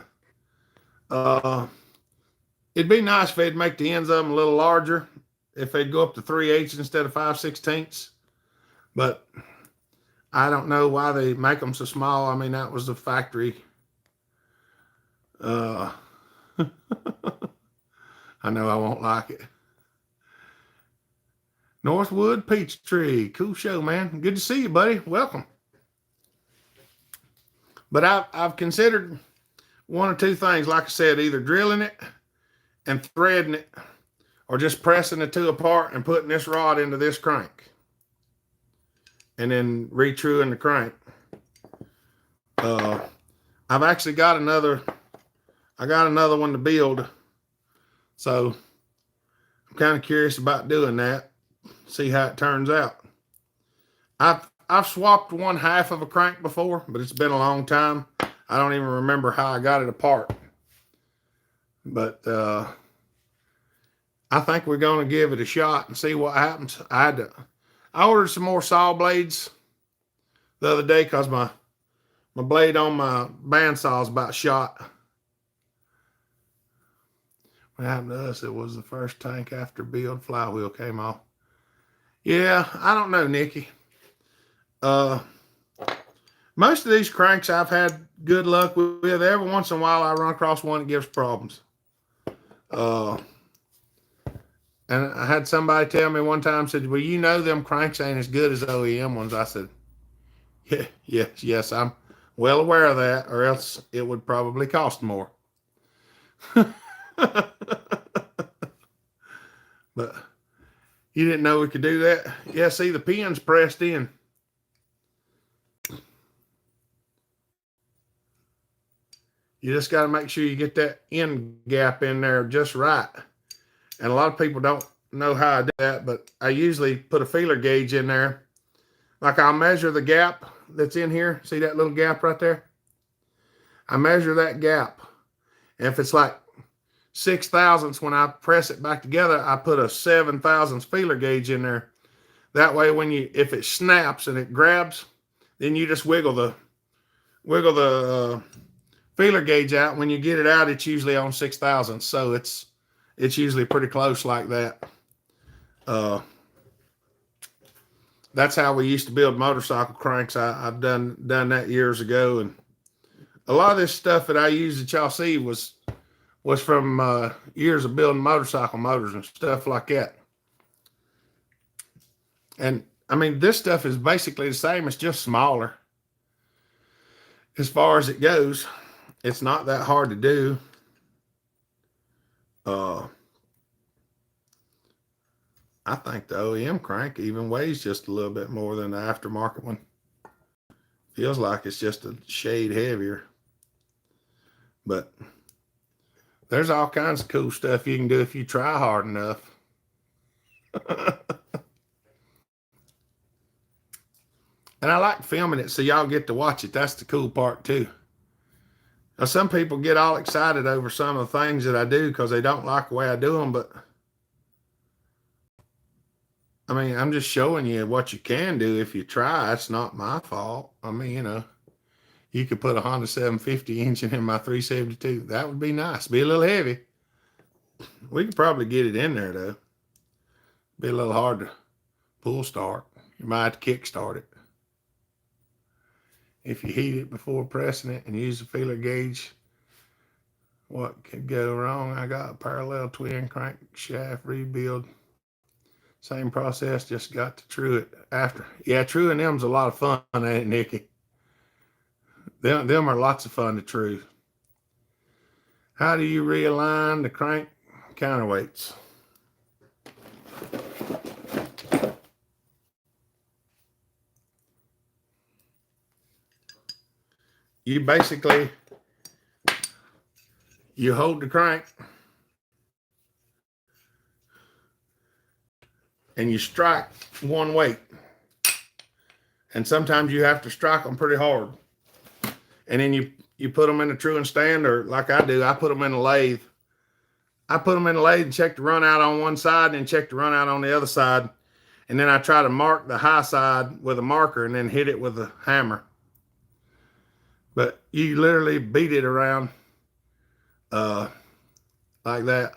S1: it'd be nice if they'd make the ends of them a little larger. If they'd go up to 3/8 instead of 5/16. But I don't know why they make them so small. I mean, that was the factory. I know I won't like it. Northwood Peachtree. Cool show, man. Good to see you, buddy. Welcome. But I've considered one or two things. Like I said, either drilling it and threading it or just pressing the two apart and putting this rod into this crank. And then retruing the crank. I've actually got another one to build. So I'm kind of curious about doing that. See how it turns out. I've swapped one half of a crank before, but it's been a long time. I don't even remember how I got it apart. But I think we're going to give it a shot and see what happens. I ordered some more saw blades the other day because my blade on my bandsaw is about shot. What happened to us? It was the first tank after build flywheel came off. Yeah, I don't know, Nikki. Most of these cranks I've had good luck with. Every once in a while I run across one that gives problems. And I had somebody tell me one time, said, well, you know them cranks ain't as good as OEM ones. I said, yes, I'm well aware of that, or else it would probably cost more. But you didn't know we could do that? Yeah, see, the pin's pressed in. You just got to make sure you get that end gap in there just right. And a lot of people don't know how I do that, but I usually put a feeler gauge in there. Like I'll measure the gap that's in here. See that little gap right there? I measure that gap. And if it's like 6 thousandths, when I press it back together, I put a 7 thousandths feeler gauge in there. That way, if it snaps and it grabs, then you just wiggle the feeler gauge out. When you get it out, it's usually on 6 thousandths. So it's usually pretty close like that. That's how we used to build motorcycle cranks. I've done that years ago, and a lot of this stuff that I use that y'all see was from years of building motorcycle motors and stuff like that. And I mean, this stuff is basically the same. It's just smaller. As far as it goes, it's not that hard to do. I think the OEM crank even weighs just a little bit more than the aftermarket one. Feels like it's just a shade heavier. But there's all kinds of cool stuff you can do if you try hard enough. And I like filming it so y'all get to watch it. That's the cool part too. Now, some people get all excited over some of the things that I do because they don't like the way I do them, but I mean, I'm just showing you what you can do if you try. It's not my fault. I mean, you could put a Honda 750 engine in my 372. That would be nice. Be a little heavy. We could probably get it in there, though. Be a little hard to pull start. You might have to kick start it. If you heat it before pressing it and use the feeler gauge, what could go wrong? I got a parallel twin crankshaft rebuild Same process, just got to true it after. Yeah, truing them's a lot of fun, ain't it, Nikki? Them are lots of fun to true. How do you realign the crank counterweights? You basically, you hold the crank and you strike one weight. And sometimes you have to strike them pretty hard. And then you put them in a truing stand, or like I do, I put them in a lathe. I put them in a lathe and check the run out on one side and check the run out on the other side. And then I try to mark the high side with a marker and then hit it with a hammer. But you literally beat it around like that.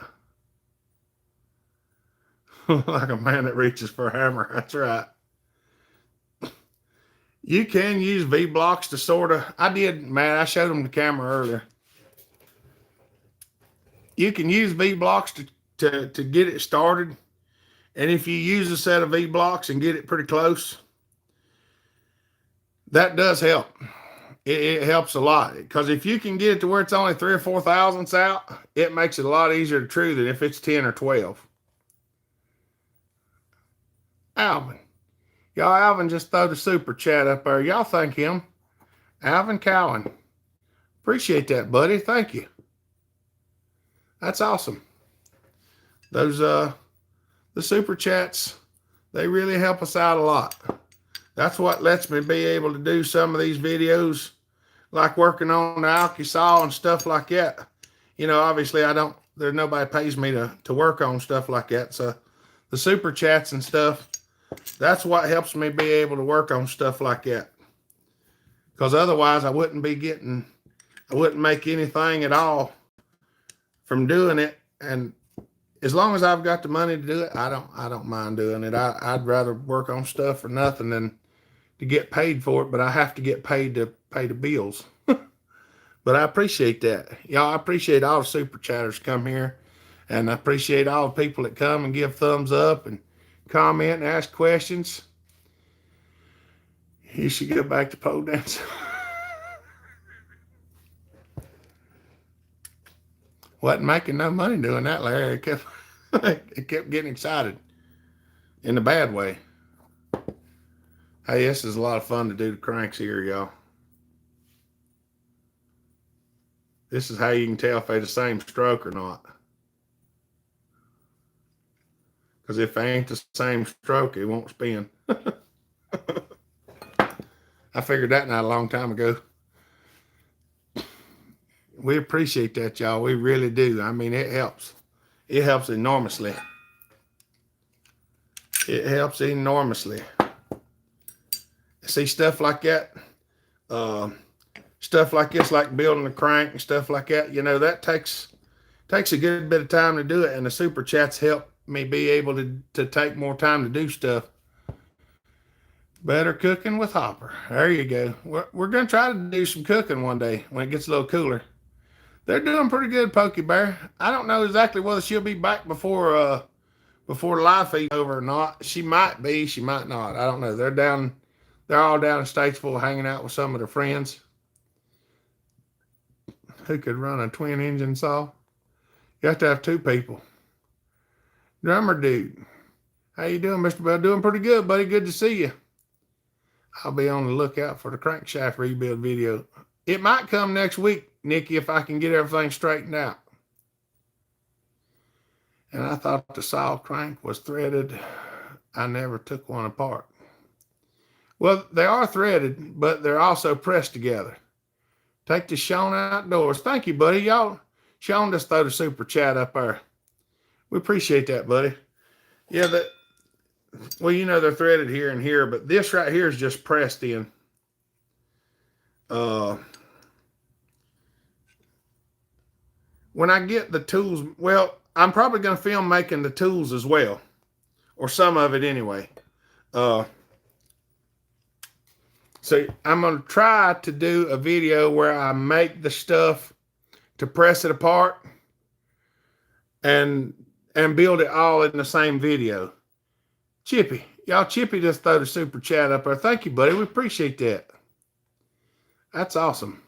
S1: Like a man that reaches for a hammer. That's right. You can use V-blocks to sort of, I showed them the camera earlier. You can use V-blocks to get it started. And if you use a set of V-blocks and get it pretty close, that does help. It helps a lot, because if you can get it to where it's only 3 or 4 thousandths out, it makes it a lot easier to true than if it's 10 or 12. Alvin. Y'all, Alvin just threw the super chat up there. Y'all thank him. Alvin Cowan. Appreciate that, buddy. Thank you. That's awesome. Those the super chats, they really help us out a lot. That's what lets me be able to do some of these videos, like working on the alky saw and stuff like that. You know, obviously there's nobody pays me to work on stuff like that. So the super chats and stuff, that's what helps me be able to work on stuff like that. Because otherwise I wouldn't make anything at all from doing it. And as long as I've got the money to do it, I don't mind doing it. I'd rather work on stuff for nothing than to get paid for it, but I have to get paid to pay the bills. But I appreciate that. Y'all, I appreciate all the super chatters come here, and I appreciate all the people that come and give thumbs up and comment and ask questions. You should go back to pole dancing. Wasn't making no money doing that, Larry. It kept getting excited in a bad way. Hey, this is a lot of fun to do the cranks here, y'all. This is how you can tell if they're the same stroke or not. Because if they ain't the same stroke, it won't spin. I figured that out a long time ago. We appreciate that, y'all. We really do. I mean, it helps. It helps enormously. It helps enormously. See, stuff like that, stuff like this, like building a crank and stuff like that, you know, that takes a good bit of time to do it. And the super chats help me be able to take more time to do stuff. Better cooking with Hopper. There you go. We're going to try to do some cooking one day when it gets a little cooler. They're doing pretty good, Pokey Bear. I don't know exactly whether she'll be back before the live feed over or not. She might be, she might not. I don't know. They're all down in Statesville hanging out with some of their friends who could run a twin engine saw. You have to have 2 people. Drummer dude. How you doing, Mr. Bell? Doing pretty good, buddy. Good to see you. I'll be on the lookout for the crankshaft rebuild video. It might come next week, Nikki, if I can get everything straightened out. And I thought the saw crank was threaded. I never took one apart. Well, they are threaded, but they're also pressed together. Take the Sean outdoors. Thank you, buddy. Y'all, Sean just throw the super chat up there. We appreciate that, buddy. Yeah, well, you know, they're threaded here and here, but this right here is just pressed in. When I get the tools, well, I'm probably going to film making the tools as well, or some of it anyway. So I'm going to try to do a video where I make the stuff to press it apart and build it all in the same video. Chippy. Y'all, Chippy just throw the super chat up there. Thank you, buddy. We appreciate that. That's awesome.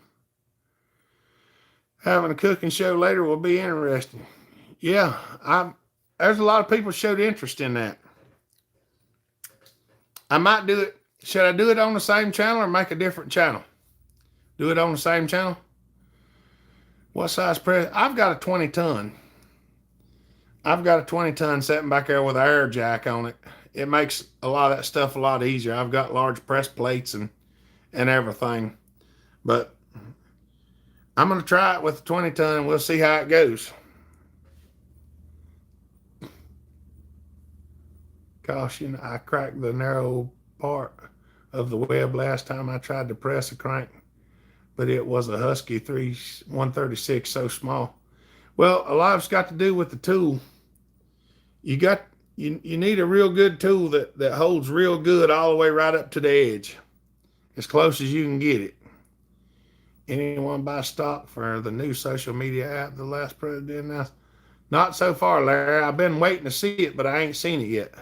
S1: Having a cooking show later will be interesting. Yeah, there's a lot of people showed interest in that. I might do it. Should I do it on the same channel or make a different channel? Do it on the same channel? What size press? I've got a 20 ton. I've got a 20 ton sitting back there with an air jack on it. It makes a lot of that stuff a lot easier. I've got large press plates and everything. But I'm going to try it with the 20 ton and we'll see how it goes. Caution, I cracked the narrow part of the web last time I tried to press a crank, but it was a Husky 136 so small. Well, a lot of it's got to do with the tool. You need a real good tool that holds real good all the way right up to the edge, as close as you can get it. Anyone buy stock for the new social media app the last president announced? Not so far, Larry. I've been waiting to see it, but I ain't seen it yet.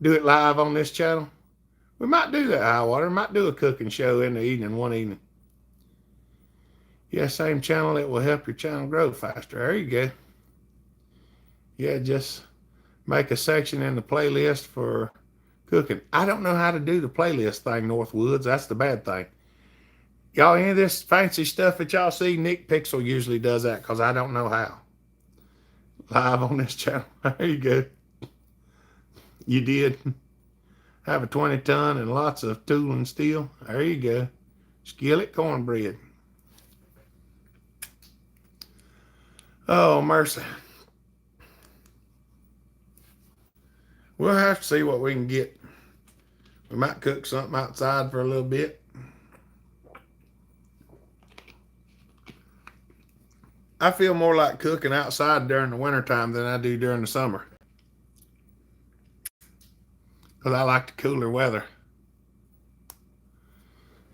S1: Do it live on this channel? We might do that, Highwater. Might do a cooking show in the evening, one evening. Yeah, same channel. It will help your channel grow faster. There you go. Yeah, just make a section in the playlist for cooking. I don't know how to do the playlist thing, Northwoods. That's the bad thing. Y'all, any of this fancy stuff that y'all see, Nick Pixel usually does that because I don't know how. Live on this channel. There you go. You did have a 20 ton and lots of tool and steel. There you go. Skillet cornbread. Oh, mercy. We'll have to see what we can get. We might cook something outside for a little bit. I feel more like cooking outside during the wintertime than I do during the summer. Because I like the cooler weather.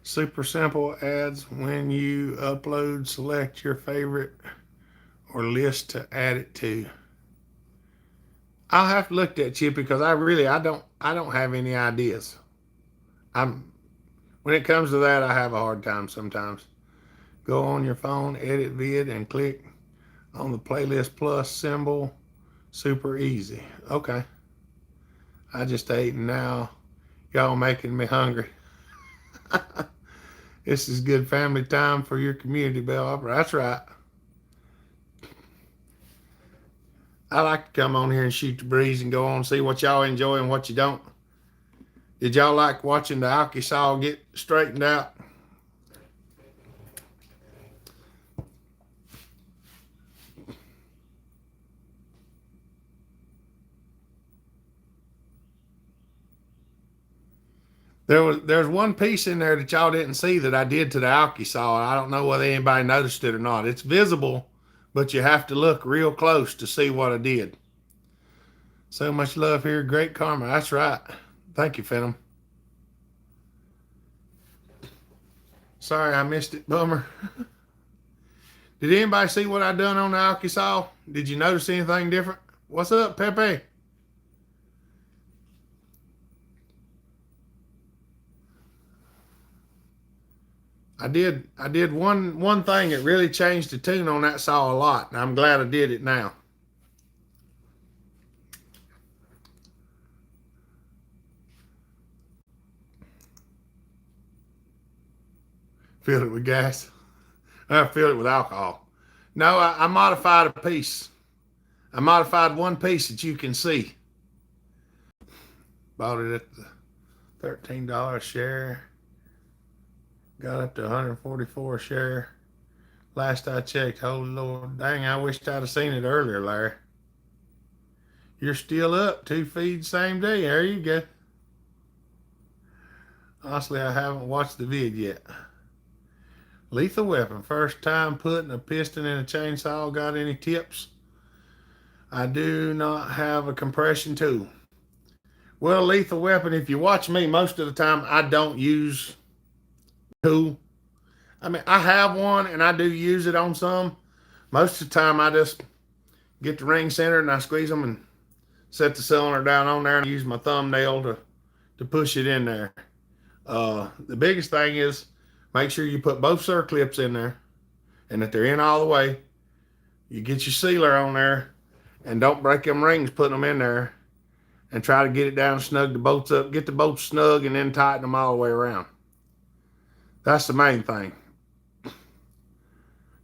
S1: Super simple ads. When you upload, select your favorite or list to add it to. I'll have to look at that, Chippy, because I don't have any ideas. When it comes to that, I have a hard time sometimes. Go on your phone, edit vid, and click on the playlist plus symbol. Super easy. Okay. I just ate and now y'all making me hungry. This is good family time for your community, Bell Opera. That's right. I like to come on here and shoot the breeze and go on and see what y'all enjoy and what you don't. Did y'all like watching the alky saw get straightened out? There's one piece in there that y'all didn't see that I did to the alky saw. I don't know whether anybody noticed it or not. It's visible, but you have to look real close to see what I did. So much love here. Great karma. That's right. Thank you, Phenom. Sorry I missed it. Bummer. Did anybody see what I done on the alky saw? Did you notice anything different? What's up, Pepe? I did one thing that really changed the tune on that saw a lot, and I'm glad I did it now. Filled it with gas. I filled it with alcohol. No, I modified a piece. I modified one piece that you can see. Bought it at the $13 share. Got up to 144 a share. Last I checked, holy Lord, dang, I wished I'd have seen it earlier, Larry. You're still up, 2 feeds same day. There you go. Honestly, I haven't watched the vid yet. Lethal Weapon, first time putting a piston in a chainsaw. Got any tips? I do not have a compression tool. Well, Lethal Weapon, if you watch me, most of the time I don't use tool. I mean, I have one and I do use it on some. Most of the time I just get the ring center and I squeeze them and set the cylinder down on there and use my thumbnail to push it in there. The biggest thing is make sure you put both circlips in there and that they're in all the way. You get your sealer on there and don't break them rings putting them in there, and try to get it down, snug the bolts up, get the bolts snug, and then tighten them all the way around. That's the main thing.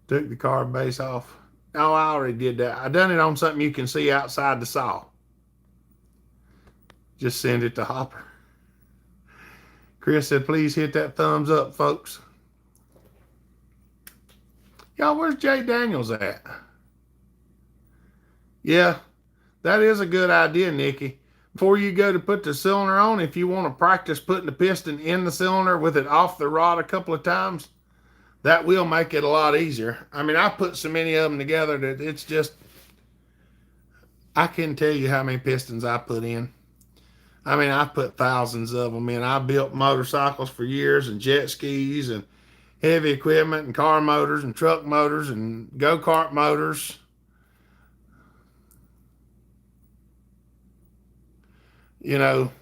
S1: Took the carb base off. Oh, I already did that. I done it on something you can see outside the saw. Just send it to Hopper. Chris said, please hit that thumbs up, folks. Y'all, where's Jay Daniels at? Yeah, that is a good idea, Nikki. Before you go to put the cylinder on, if you want to practice putting the piston in the cylinder with it off the rod a couple of times, that will make it a lot easier. I mean, I put so many of them together that it's just, I can't tell you how many pistons I put in. I mean, I put thousands of them in. I built motorcycles for years and jet skis and heavy equipment and car motors and truck motors and go-kart motors. You know,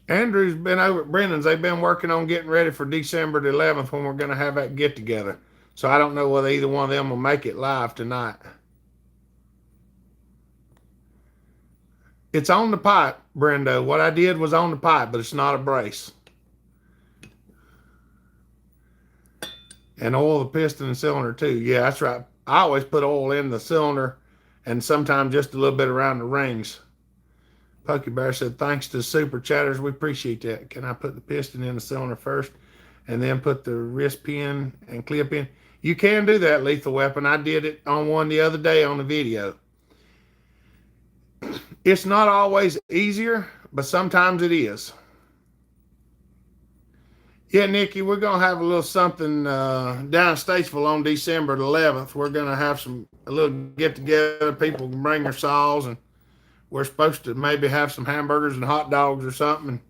S1: Andrew's been over at Brennan's. They've been working on getting ready for December the 11th when we're going to have that get together. So I don't know whether either one of them will make it live tonight. It's on the pipe, Brendo. What I did was on the pipe, but it's not a brace. And oil the piston and cylinder too. Yeah, that's right. I always put oil in the cylinder and sometimes just a little bit around the rings. Pokey Bear said, thanks to Super Chatters, we appreciate that. Can I put the piston in the cylinder first and then put the wrist pin and clip in? You can do that, Lethal Weapon. I did it on one the other day on the video. It's not always easier, but sometimes it is. Yeah, Nikki, we're going to have a little something down in Statesville on December the 11th. We're going to have a little get-together. People can bring their saws, and we're supposed to maybe have some hamburgers and hot dogs or something. And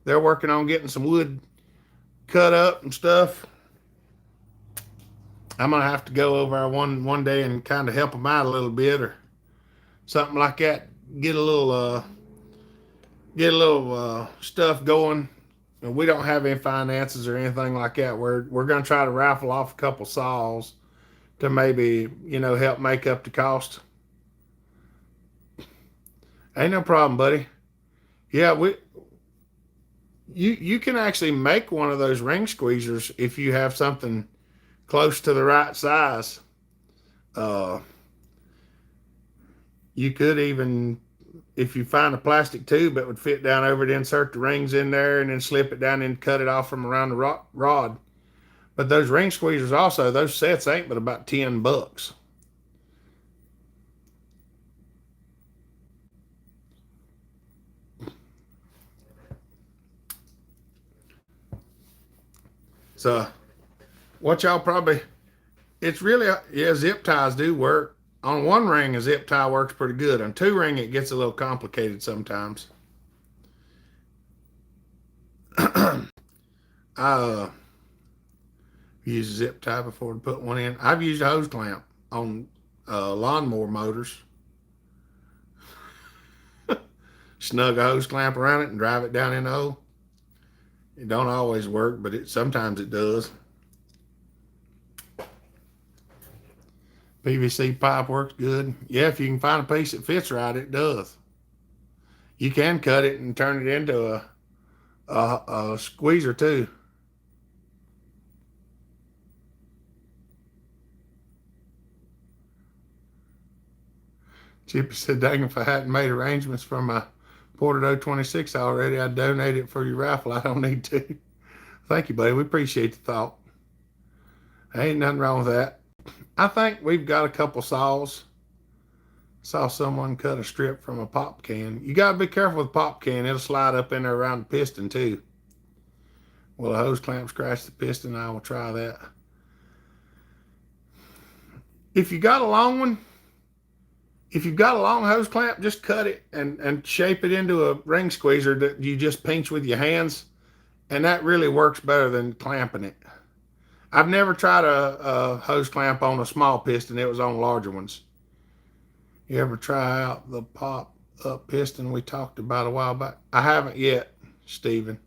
S1: they're working on getting some wood cut up and stuff. I'm going to have to go over one day and kind of help them out a little bit or something like that. Get a little stuff going. And we don't have any finances or anything like that. We're going to try to raffle off a couple saws to maybe, help make up the cost. Ain't no problem, buddy. Yeah, you can actually make one of those ring squeezers if you have something close to the right size. You could even, if you find a plastic tube that would fit down over it, insert the rings in there and then slip it down and cut it off from around the rod. But those ring squeezers also, those sets ain't but about $10. So what y'all probably, it's really, yeah, zip ties do work. On one ring, a zip tie works pretty good. On two ring, it gets a little complicated sometimes. I use a zip tie before to put one in. I've used a hose clamp on lawnmower motors. Snug a hose clamp around it and drive it down in the hole. It don't always work, but sometimes it does. PVC pipe works good. Yeah, if you can find a piece that fits right, it does. You can cut it and turn it into a squeezer too. Chippy said, dang, if I hadn't made arrangements for my Porter 26 already, I'd donate it for your raffle. I don't need to. Thank you, buddy. We appreciate the thought. Ain't nothing wrong with that. I think we've got a couple saws. Saw someone cut a strip from a pop can. You got to be careful with pop can. It'll slide up in there around the piston too. Will a hose clamp scratch the piston? I will try that. If you got a long one, if you've got a long hose clamp, just cut it and shape it into a ring squeezer that you just pinch with your hands. And that really works better than clamping it. I've never tried a hose clamp on a small piston. It was on larger ones. You ever try out the pop up piston we talked about a while back? I haven't yet, Steven.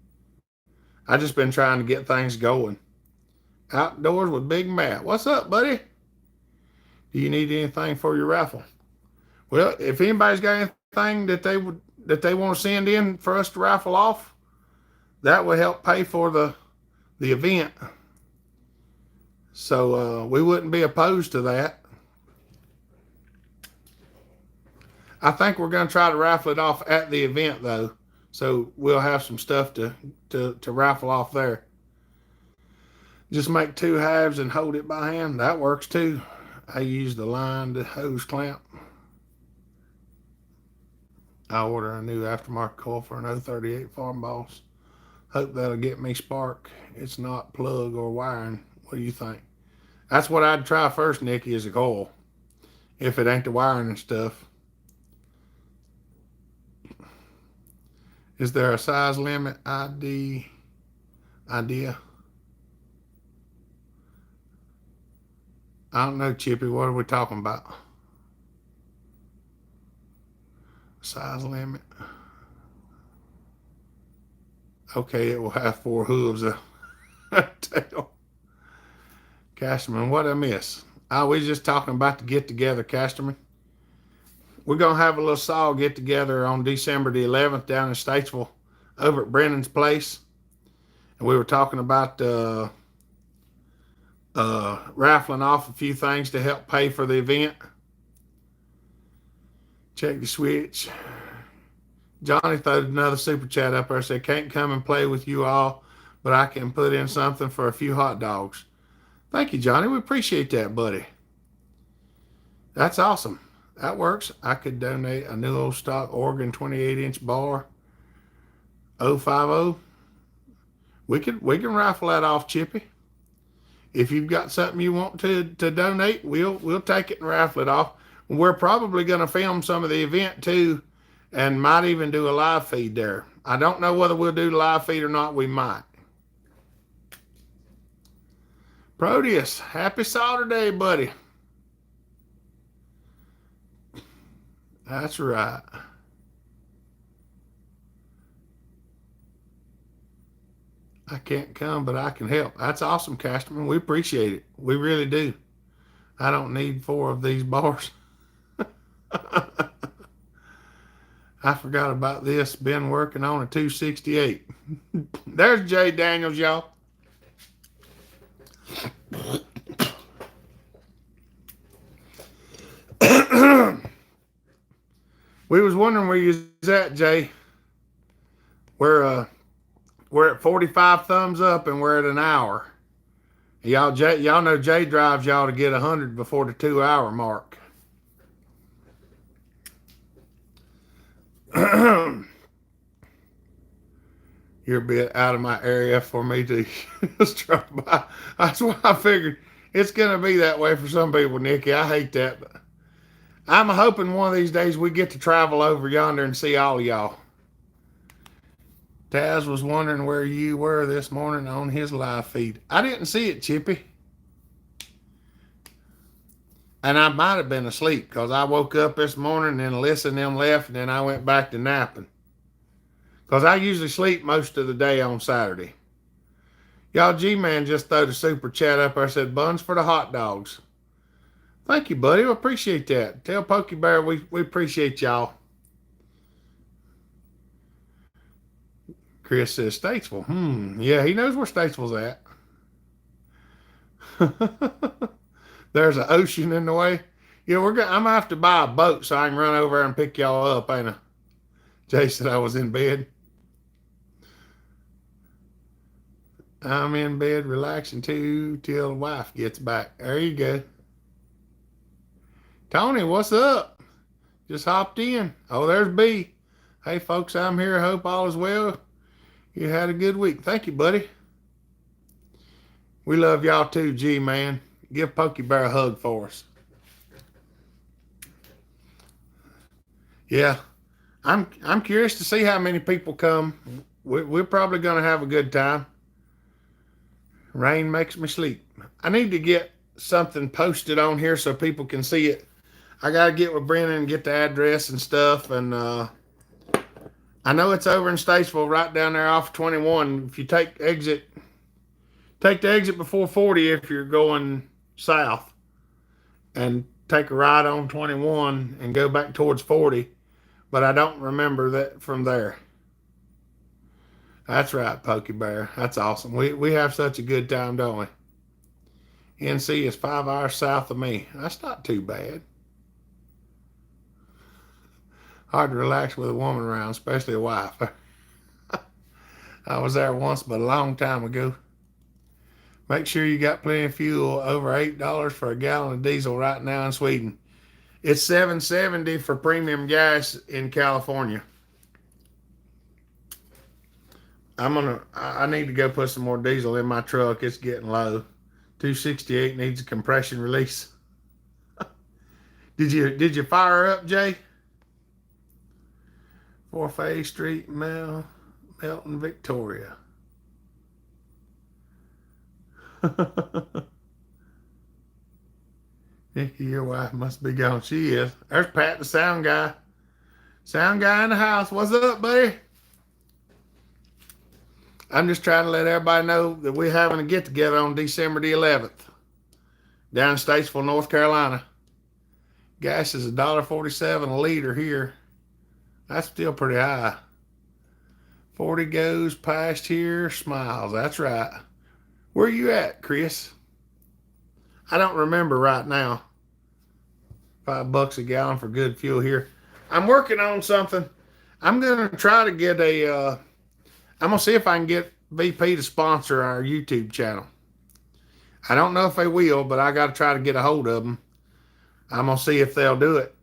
S1: I just been trying to get things going. Outdoors with Big Matt. What's up, buddy? Do you need anything for your raffle? Well, if anybody's got anything that they want to send in for us to raffle off, that would help pay for the event. So we wouldn't be opposed to that. I think we're going to try to raffle it off at the event, though. So we'll have some stuff to raffle off there. Just make 2 halves and hold it by hand. That works too. I use the lined hose clamp. I order a new aftermarket coil for an 038 Farm Boss. Hope that'll get me spark. It's not plug or wiring. What do you think? That's what I'd try first, Nikki, is a coil. If it ain't the wiring and stuff. Is there a size limit idea? I don't know, Chippy. What are we talking about? Size limit. Okay, it will have 4 hooves. Tail. Casterman, what I miss? Oh, we just talking about the get together, Casterman. We're going to have a little saw get together on December the 11th down in Statesville over at Brennan's place. And we were talking about raffling off a few things to help pay for the event. Check the switch. Johnny threw another super chat up there. Said, can't come and play with you all, but I can put in something for a few hot dogs. Thank you, Johnny. We appreciate that, buddy. That's awesome. That works. I could donate a new old stock Oregon 28-inch bar 050. We can raffle that off, Chippy. If you've got something you want to donate, we'll take it and raffle it off. We're probably going to film some of the event too, and might even do a live feed there. I don't know whether we'll do the live feed or not. We might. Proteus, happy Sawturday, buddy. That's right. I can't come, but I can help. That's awesome, Casterman. We appreciate it. We really do. I don't need 4 of these bars. I forgot about this. Been working on a 268. There's Jay Daniels, y'all. We was wondering where you was at, Jay. We're at 45 thumbs up and we're at an hour. Y'all know Jay drives y'all to get 100 before the 2-hour mark. You're a bit out of my area for me to just drop by. That's why I figured it's going to be that way for some people, Nikki. I hate that. But I'm hoping one of these days we get to travel over yonder and see all of y'all. Taz was wondering where you were this morning on his live feed. I didn't see it, Chippy. And I might have been asleep because I woke up this morning and Alyssa and them left and then I went back to napping. Because I usually sleep most of the day on Saturday. Y'all, G-Man just threw the super chat up there, said, buns for the hot dogs. Thank you, buddy. I appreciate that. Tell Pokey Bear we appreciate y'all. Chris says Statesville. Yeah, he knows where Statesville's at. There's an ocean in the way. Yeah, I'm gonna have to buy a boat so I can run over there and pick y'all up, ain't I? Jay said I was in bed. I'm in bed relaxing too till the wife gets back. There you go. Tony, what's up? Just hopped in. Oh, there's B. Hey, folks, I'm here. Hope all is well. You had a good week. Thank you, buddy. We love y'all too, G, man. Give Pokey Bear a hug for us. Yeah, I'm curious to see how many people come. We're probably going to have a good time. Rain makes me sleep. I need to get something posted on here so people can see it. I got to get with Brennan and get the address and stuff. And I know it's over in Statesville, right down there off 21. If you take the exit before 40 if you're going south, and take a right on 21 and go back towards 40. But I don't remember that from there. That's right, Pokey Bear. That's awesome. We have such a good time, don't we? NC is 5 hours south of me. That's not too bad. Hard to relax with a woman around, especially a wife. I was there once, but a long time ago. Make sure you got plenty of fuel. Over $8 for a gallon of diesel right now in Sweden. It's $7.70 for premium gas in California. I need to go put some more diesel in my truck. It's getting low. 268 needs a compression release. Did you fire up, Jay? 4th A Street, Melton, Victoria. Nikki, your wife must be gone. She is. There's Pat, the sound guy. Sound guy in the house. What's up, buddy? I'm just trying to let everybody know that we're having a get-together on December the 11th down in Statesville, North Carolina. Gas is $1.47 a liter here. That's still pretty high. 40 goes past here, smiles. That's right. Where you at, Chris? I don't remember right now. $5 a gallon for good fuel here. I'm working on something. I'm going to try to get I'm going to see if I can get VP to sponsor our YouTube channel. I don't know if they will, but I got to try to get a hold of them. I'm going to see if they'll do it.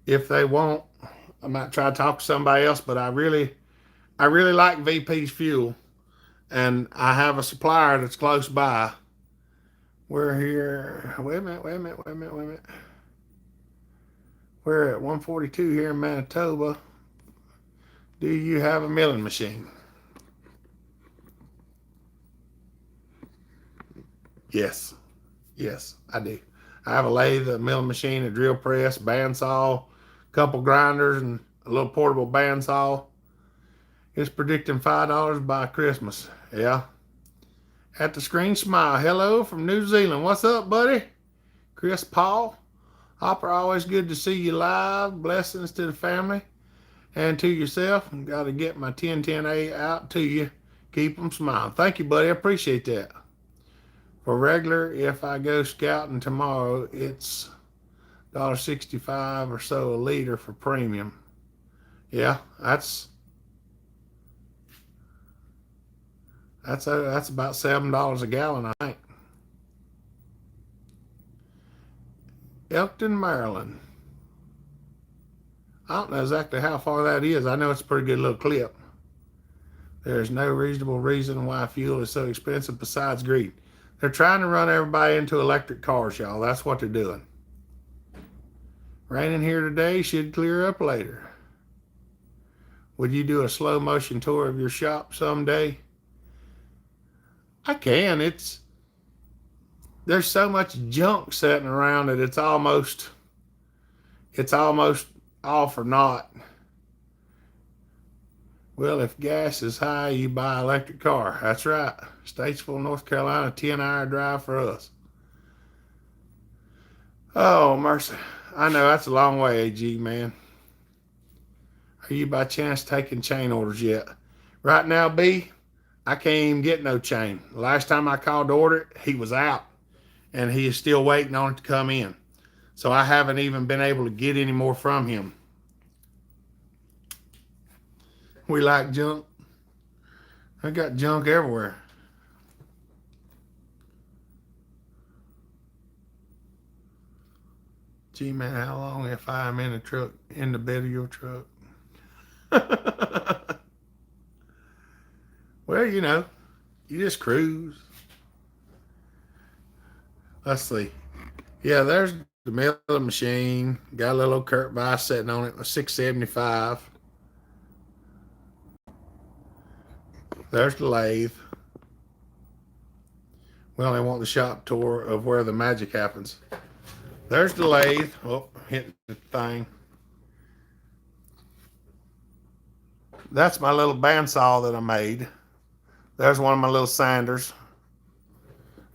S1: If they won't, I might try to talk to somebody else, but I really like VP's fuel, and I have a supplier that's close by. We're here. Wait a minute. We're at 142 here in Manitoba. Do you have a milling machine? Yes, I do. I have a lathe, a milling machine, a drill press, bandsaw, a couple grinders, and a little portable bandsaw. It's predicting $5 by Christmas. Yeah. At the screen, smile. Hello from New Zealand. What's up, buddy? Chris Paul. Hopper, always good to see you live. Blessings to the family and to yourself. Got to get my 1010A out to you. Keep them smiling. Thank you, buddy. I appreciate that. For regular, if I go scouting tomorrow, it's $1.65 or so a liter for premium. Yeah, that's about $7 a gallon, I think. Elkton, Maryland. I don't know exactly how far that is. I know it's a pretty good little clip. There's no reasonable reason why fuel is so expensive besides greed. They're trying to run everybody into electric cars, y'all. That's what they're doing. Raining here today, should clear up later. Would you do a slow motion tour of your shop someday? I can. There's so much junk sitting around that it's almost all for naught. Well, if gas is high, you buy an electric car. That's right. Statesville, North Carolina, 10-hour drive for us. Oh, mercy. I know that's a long way, AG, man. Are you by chance taking chain orders yet? Right now, B, I can't even get no chain. Last time I called to order it, he was out, and he is still waiting on it to come in. So I haven't even been able to get any more from him. We like junk. I got junk everywhere. Gee, man, how long if I'm in the bed of your truck? Well, you just cruise. Let's see. Yeah, there's the milling machine. Got a little Kurt Vice sitting on it with $6.75. There's the lathe. We only want the shop tour of where the magic happens. There's the lathe. Oh, hit the thing. That's my little bandsaw that I made. There's one of my little sanders.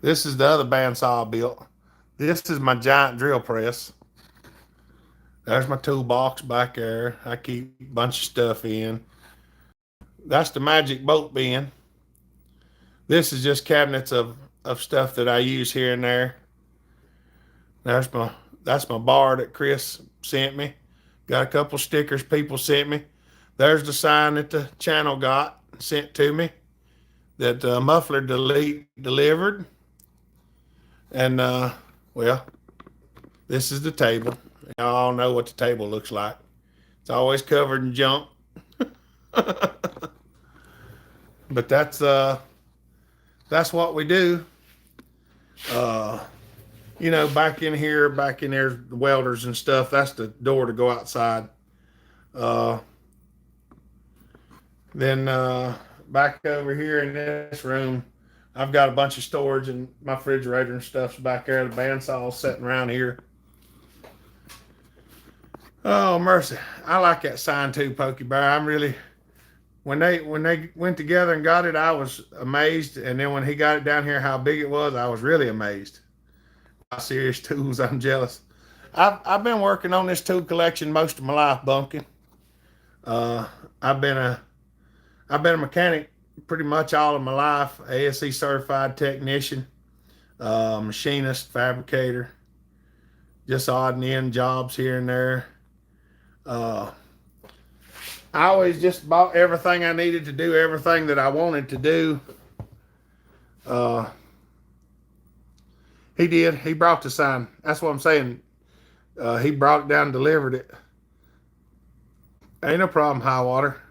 S1: This is the other bandsaw I built. This is my giant drill press. There's my toolbox back there. I keep a bunch of stuff in. That's the magic bolt bin. This is just cabinets of stuff that I use here and there. That's my bar that Chris sent me. Got a couple stickers people sent me. There's the sign that the channel got sent to me that Muffler delivered. And well, this is the table. Y'all know what the table looks like. It's always covered in junk. But that's what we do. You know, back in there, the welders and stuff. That's the door to go outside. Then back over here in this room, I've got a bunch of storage and my refrigerator and stuff's back there. The bandsaw's sitting around here. Oh mercy! I like that sign too, Pokey Bear. I'm really when they went together and got it, I was amazed. And then when he got it down here, how big it was, I was really amazed. Serious tools, I'm jealous. I've been working on this tool collection most of my life, Bumpkin. I've been a mechanic pretty much all of my life. ASE certified technician, machinist, fabricator, just odd and end jobs here and there. I always just bought everything I needed to do everything that I wanted to do. He did. He brought the sign. That's what I'm saying. He brought it down and delivered it. Ain't no problem, high water.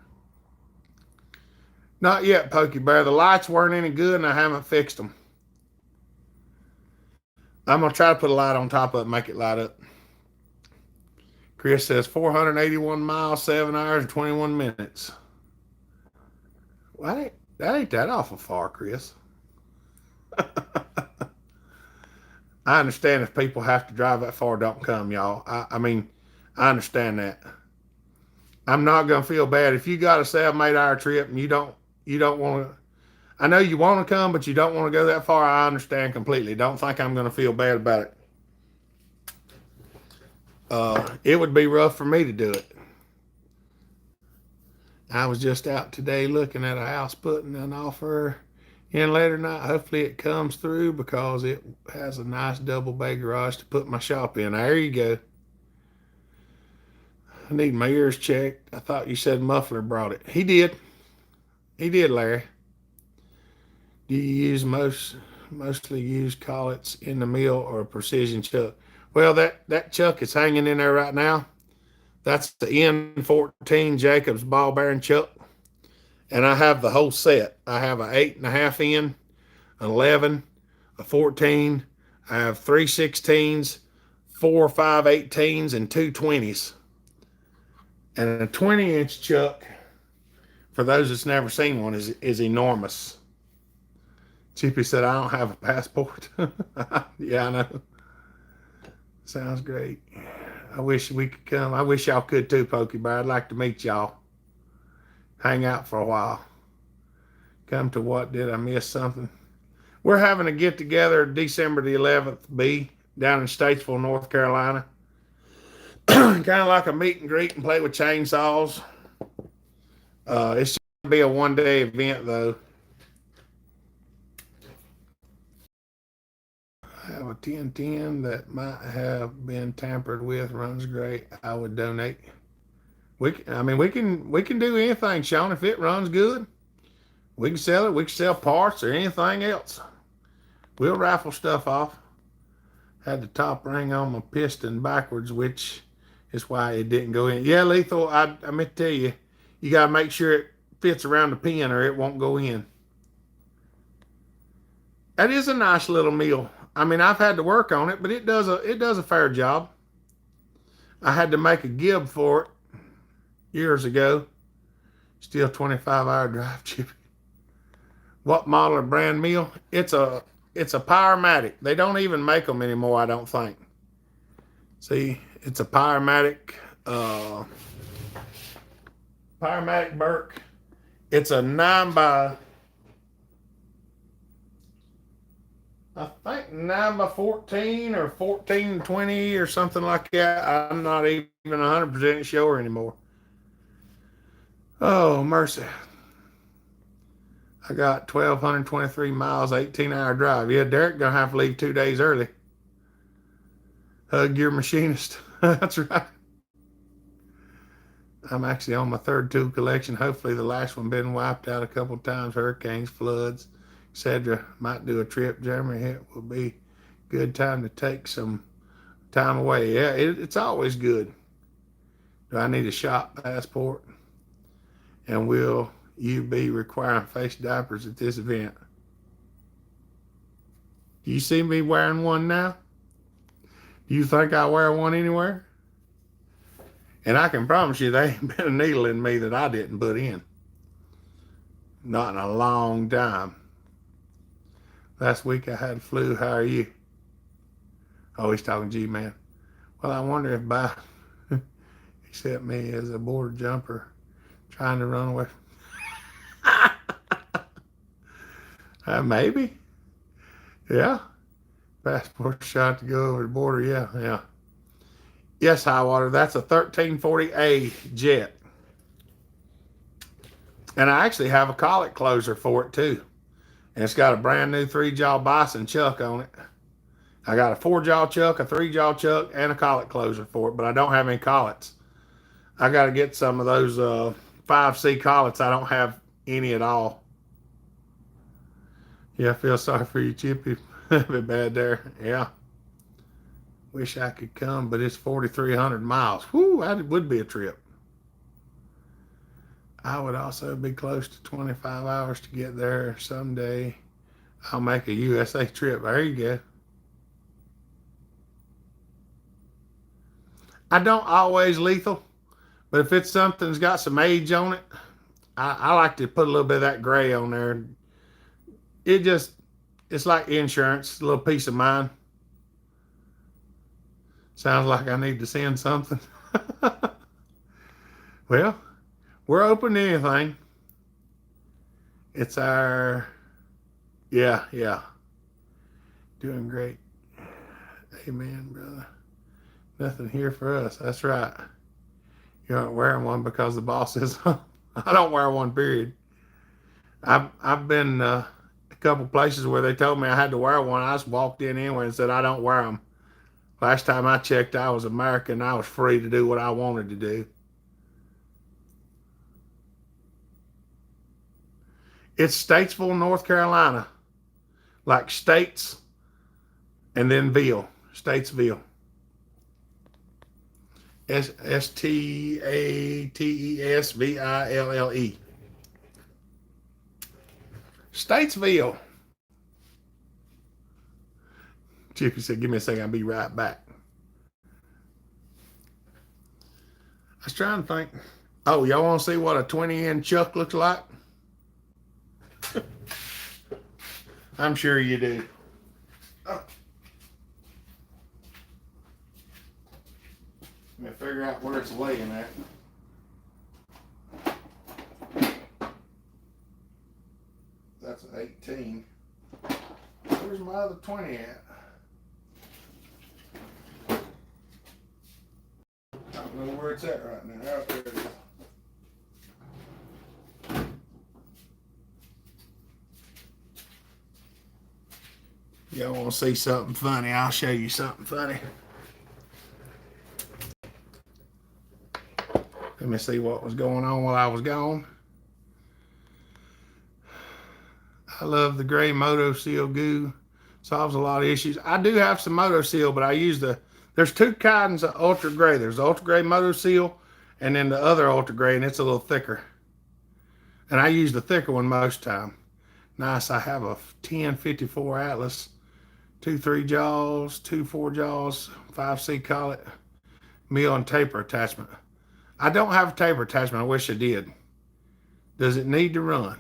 S1: Not yet, Pokey Bear. The lights weren't any good and I haven't fixed them. I'm going to try to put a light on top of it and make it light up. Chris says 481 miles, 7 hours, and 21 minutes. Well, that ain't that awful far, Chris. I understand if people have to drive that far, don't come, y'all. I mean, I understand that. I'm not gonna feel bad if you got a 7-8 hour trip and you don't want to. I know you want to come, but you don't want to go that far. I understand completely. Don't think I'm gonna feel bad about it. It would be rough for me to do it. I was just out today looking at a house putting an offer in later night. Hopefully it comes through because it has a nice double bay garage to put my shop in. There you go. I need my ears checked. I thought you said Muffler brought it. He did. He did, Larry. Do you use mostly use collets in the mill or a precision chuck? Well, that chuck is hanging in there right now. That's the N14 Jacobs ball bearing chuck. And I have the whole set. I have an 8.5 N, an 11, a 14. I have 3 16s, 4 5/18s, and 2 20s. And a 20-inch chuck, for those that's never seen one, is enormous. Chippy said, I don't have a passport. Yeah, I know. Sounds great. I wish we could come. I wish y'all could too, Pokey Bear. I'd like to meet y'all. Hang out for a while. Come to what? Did I miss something? We're having a get together December the 11th, B, down in Statesville, North Carolina. Kind of like a meet and greet and play with chainsaws. It's going to be a one-day event, though. I have a 1010 that might have been tampered with. Runs great. I would donate. We can do anything, Sean. If it runs good, we can sell it. We can sell parts or anything else. We'll raffle stuff off. Had the top ring on my piston backwards, which is why it didn't go in. Yeah, Lethal, I meant to tell you, you got to make sure it fits around the pin or it won't go in. That is a nice little mill. I mean, I've had to work on it, but it does a fair job. I had to make a gib for it years ago. Still 25-hour drive, Chippy. What model or brand mill? It's a It's a Powermatic. They don't even make them anymore, I don't think. See, it's a Powermatic Burke. It's a 9 by, I think 9 by 14 or 14-20 or something like that. I'm not even 100% sure anymore. Oh, mercy. I got 1,223 miles, 18-hour drive. Yeah, Derek gonna have to leave 2 days early. Hug your machinist. That's right. I'm actually on my 3rd tool collection. Hopefully the last one been wiped out a couple times. Hurricanes, floods, etc. Might do a trip. Jeremy, it will be good time to take some time away. Yeah, it's always good. Do I need a shop passport? And will you be requiring face diapers at this event? Do you see me wearing one now? Do you think I wear one anywhere? And I can promise you there ain't been a needle in me that I didn't put in. Not in a long time. Last week I had flu. How are you? Oh, he's talking G-Man. Well, I wonder if Biden accept me as a border jumper trying to run away. Maybe. Yeah. Passport shot to go over the border. Yeah. Yes, Highwater. That's a 1340A jet. And I actually have a collet closer for it too. And it's got a brand new 3-jaw bison chuck on it. I got a 4-jaw chuck, a 3-jaw chuck, and a collet closer for it, but I don't have any collets. I got to get some of those 5C collets. I don't have any at all. Yeah, I feel sorry for you, Chippy. That'd be bad there. Yeah. Wish I could come, but it's 4,300 miles. Whew, that would be a trip. I would also be close to 25 hours to get there someday. I'll make a USA trip. There you go. I don't always lethal, but if it's something that's got some age on it, I like to put a little bit of that gray on there. It's like insurance, a little peace of mind. Sounds like I need to send something. Well, we're open to anything. It's our, yeah. Doing great. Amen, brother. Nothing here for us. That's right. You aren't wearing one because the boss is. I don't wear one, period. I've been a couple places where they told me I had to wear one. I just walked in anyway and said I don't wear them. Last time I checked, I was American. I was free to do what I wanted to do. It's Statesville, North Carolina. Like States and then Ville. Statesville. Statesville. Statesville. Chippy said, give me a second, I'll be right back. I was trying to think. Oh, y'all want to see what a 20-inch chuck looks like? I'm sure you do. Oh. Let me figure out where it's laying at. That's an 18. Where's my other 20 at? I don't know where it's at right now. Out there it is. Y'all want to see something funny? I'll show you something funny. Let me see what was going on while I was gone. I love the gray Moto Seal goo. Solves a lot of issues. I do have some Moto Seal, but I use there's 2 kinds of Ultra Gray. There's the Ultra Gray Moto Seal and then the other Ultra Gray, and it's a little thicker. And I use the thicker one most time. Nice, I have a 1054 Atlas, 2 3-jaws, 2 4-jaws, 5C collet, mill and taper attachment. I don't have a taper attachment. I wish I did. Does it need to run?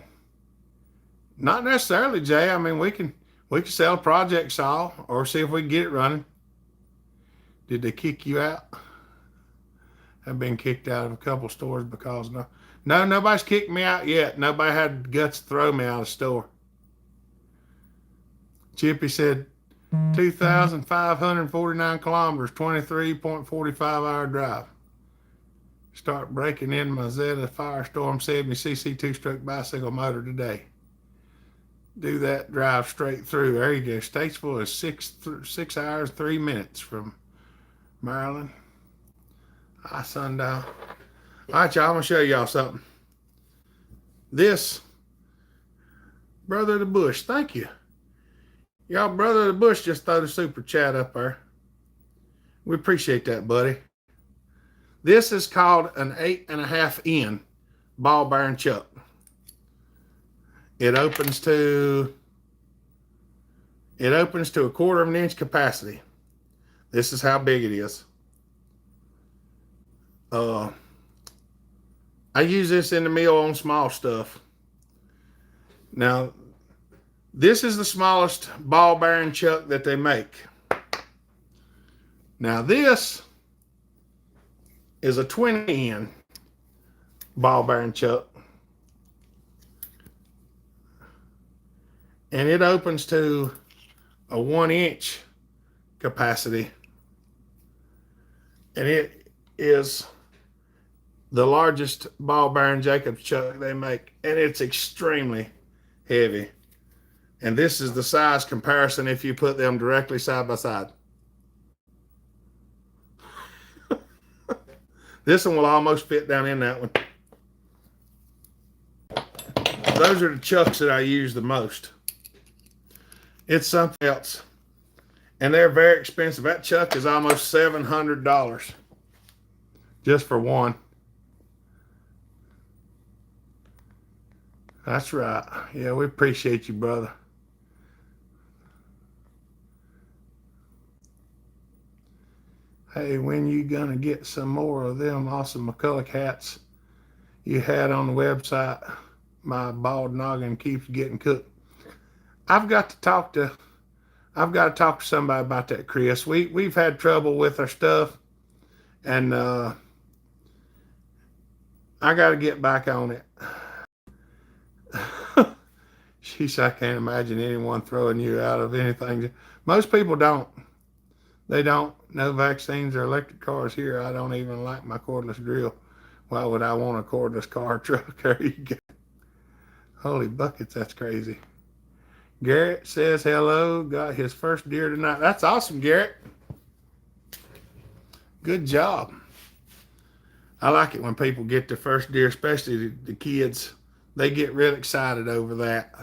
S1: Not necessarily, Jay. I mean, we can We could sell a project saw or see if we can get it running. Did they kick you out? I've been kicked out of a couple stores because no, nobody's kicked me out yet. Nobody had the guts to throw me out of the store. Chippy said 2,549 kilometers, 23.45-hour drive. Start breaking in my Zeta Firestorm 70cc two-stroke bicycle motor today. Do that drive straight through. There you go. Statesville is 6 hours, 3 minutes from Maryland. Hi, sundial. All right, y'all, I'm going to show y'all something. This, Brother of the Bush, thank you. Y'all, Brother of the Bush just threw the super chat up there. We appreciate that, buddy. This is called an 8.5N ball bearing chuck. It opens to a 1/4 of an inch capacity. This is how big it is. I use this in the mill on small stuff. Now, this is the smallest ball bearing chuck that they make. Now, this is a 20N ball bearing chuck. And it opens to a 1-inch capacity. And it is the largest ball bearing Jacobs chuck they make. And it's extremely heavy. And this is the size comparison if you put them directly side by side. This one will almost fit down in that one. Those are the chucks that I use the most. It's something else. And they're very expensive. That chuck is almost $700 just for one. That's right. Yeah, we appreciate you, brother. Hey, when you gonna get some more of them awesome McCulloch hats you had on the website? My bald noggin keeps getting cooked. I've got to talk to somebody about that, Chris. We've had trouble with our stuff, and I got to get back on it. Sheesh, I can't imagine anyone throwing you out of anything. Most people don't. They don't. No vaccines or electric cars here. I don't even like my cordless drill. Why would I want a cordless car truck? There you go. Holy buckets, that's crazy. Garrett says hello. Got his first deer tonight. That's awesome, Garrett. Good job. I like it when people get their first deer, especially the kids. They get real excited over that.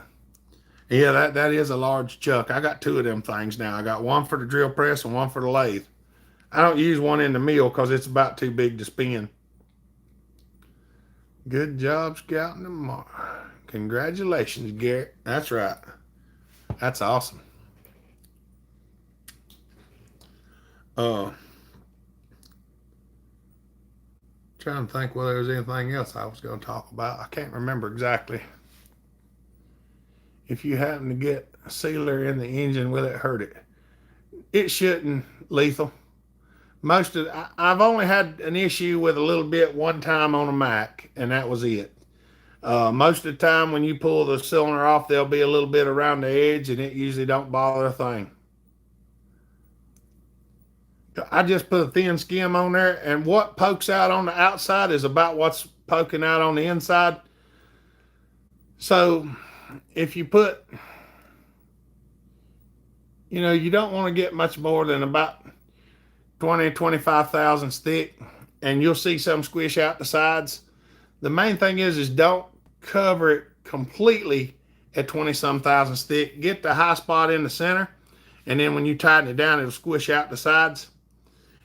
S1: Yeah, that is a large chuck. I got 2 of them things now. I got one for the drill press and one for the lathe. I don't use one in the mill because it's about too big to spin. Good job scouting tomorrow. Congratulations, Garrett. That's right. That's awesome. Trying to think whether there was anything else I was going to talk about. I can't remember exactly. If you happen to get a sealer in the engine, will it hurt it? It shouldn't, Lethal. I've only had an issue with a little bit one time on a Mac, and that was it. Most of the time when you pull the cylinder off, there'll be a little bit around the edge, and it usually don't bother a thing. I just put a thin skim on there, and what pokes out on the outside is about what's poking out on the inside. So if you put, you don't want to get much more than about 20, 25 thousandths thick, and you'll see some squish out the sides. The main thing is don't cover it completely at 20-some thousandths thick. Get the high spot in the center, and then when you tighten it down, it'll squish out the sides.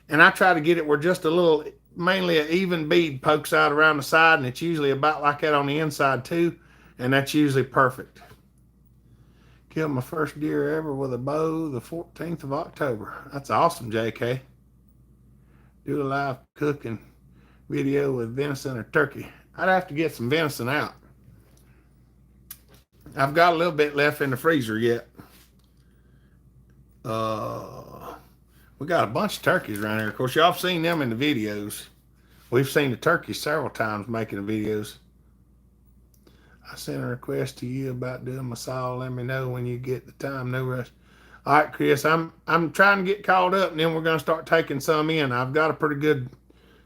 S1: And I try to get it where just a little, mainly an even bead pokes out around the side, and it's usually about like that on the inside too, and that's usually perfect. Killed my first deer ever with a bow the 14th of October. That's awesome, JK. Do a live cooking video with venison or turkey. I'd have to get some venison out. I've got a little bit left in the freezer yet. Uh, we got a bunch of turkeys around here. Of course, y'all have seen them in the videos. We've seen the turkeys several times making the videos. I sent a request to you about doing my saw. Let me know when you get the time. No rush. All right, Chris, I'm trying to get caught up, and then we're going to start taking some in. I've got a pretty good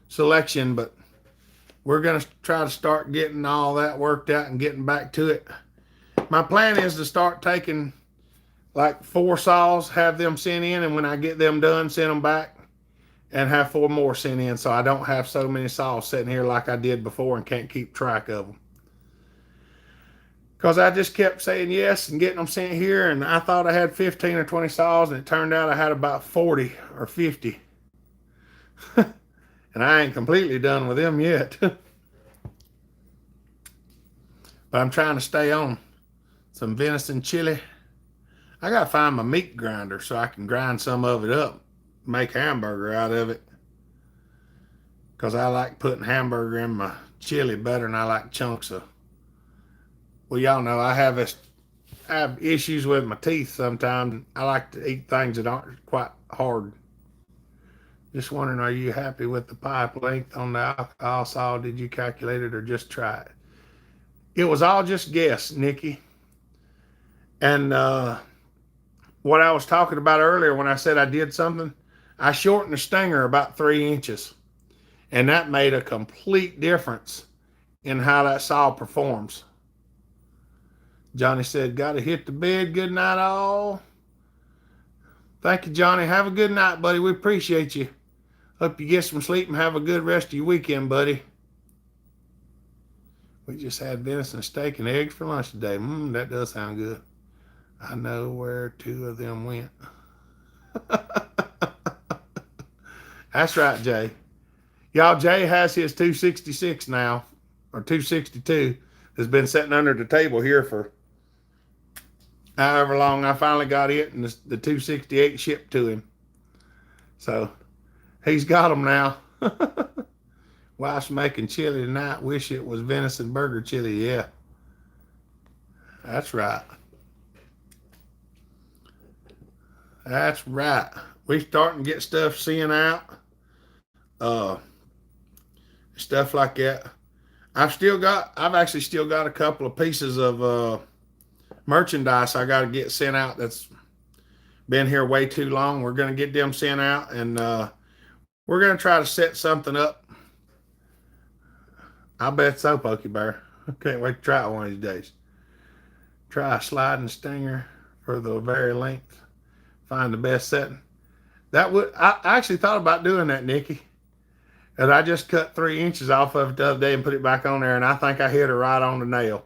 S1: selection, but we're going to try to start getting all that worked out and getting back to it. My plan is to start taking like 4 saws, have them sent in, and when I get them done, send them back, and have 4 more sent in, so I don't have so many saws sitting here like I did before and can't keep track of them. Because I just kept saying yes and getting them sent here, and I thought I had 15 or 20 saws, and it turned out I had about 40 or 50. And I ain't completely done with them yet. But I'm trying to stay on some venison chili. I got to find my meat grinder so I can grind some of it up, make hamburger out of it. Because I like putting hamburger in my chili better than I like chunks of. Well, y'all know I have issues with my teeth sometimes. I like to eat things that aren't quite hard. Just wondering, are you happy with the pipe length on the alcohol saw? Did you calculate it or just try it? It was all just guess, Nikki. And what I was talking about earlier when I said I did something, I shortened the stinger about 3 inches. And that made a complete difference in how that saw performs. Johnny said, got to hit the bed. Good night, all. Thank you, Johnny. Have a good night, buddy. We appreciate you. Hope you get some sleep and have a good rest of your weekend, buddy. We just had venison steak and eggs for lunch today. That does sound good. I know where 2 of them went. That's right, Jay. Y'all, Jay has his 266 now, or 262. That's been sitting under the table here for however long. I finally got it, and the 268 shipped to him. So he's got them now. Wife's making chili tonight. Wish it was venison burger chili. Yeah, that's right. That's right. We starting to get stuff sent out. Stuff like that. I've actually still got a couple of pieces of merchandise I got to get sent out that's been here way too long. We're going to get them sent out, and we're going to try to set something up. I bet so, Pokey Bear. I can't wait to try it one of these days. Try a sliding stinger for the very length. Find the best setting. I actually thought about doing that, Nikki. And I just cut 3 inches off of it the other day and put it back on there, and I think I hit her right on the nail.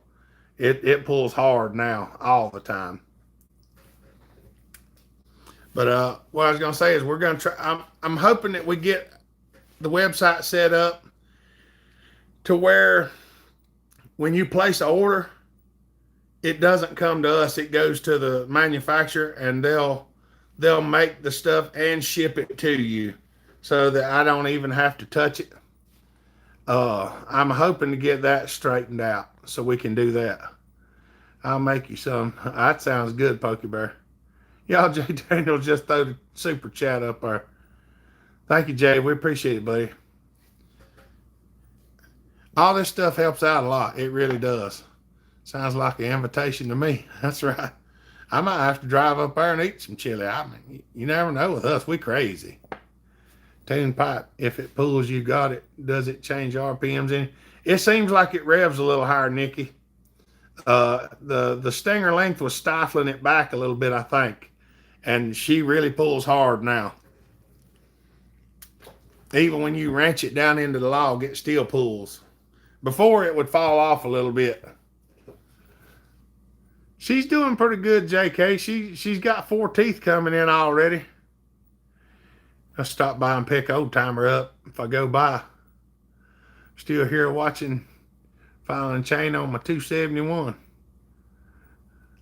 S1: It pulls hard now all the time. But what I was gonna say is we're gonna try. I'm hoping that we get the website set up to where when you place an order, it doesn't come to us. It goes to the manufacturer, and they'll make the stuff and ship it to you, so that I don't even have to touch it. I'm hoping to get that straightened out so we can do that. I'll make you some. That sounds good, Pokey Bear. Y'all, Jay Daniels just throw the super chat up there. Thank you, Jay. We appreciate it, buddy. All this stuff helps out a lot. It really does. Sounds like an invitation to me. That's right. I might have to drive up there and eat some chili. I mean, you never know with us. We crazy. Tune pipe, if it pulls, you got it. Does it change RPMs in? It seems like it revs a little higher, Nikki. The stinger length was stifling it back a little bit, I think. And she really pulls hard now. Even when you wrench it down into the log, it still pulls. Before, it would fall off a little bit. She's doing pretty good, JK. She's got 4 teeth coming in already. I'll stop by and pick old timer up if I go by. Still here watching Filing Chain on my 271.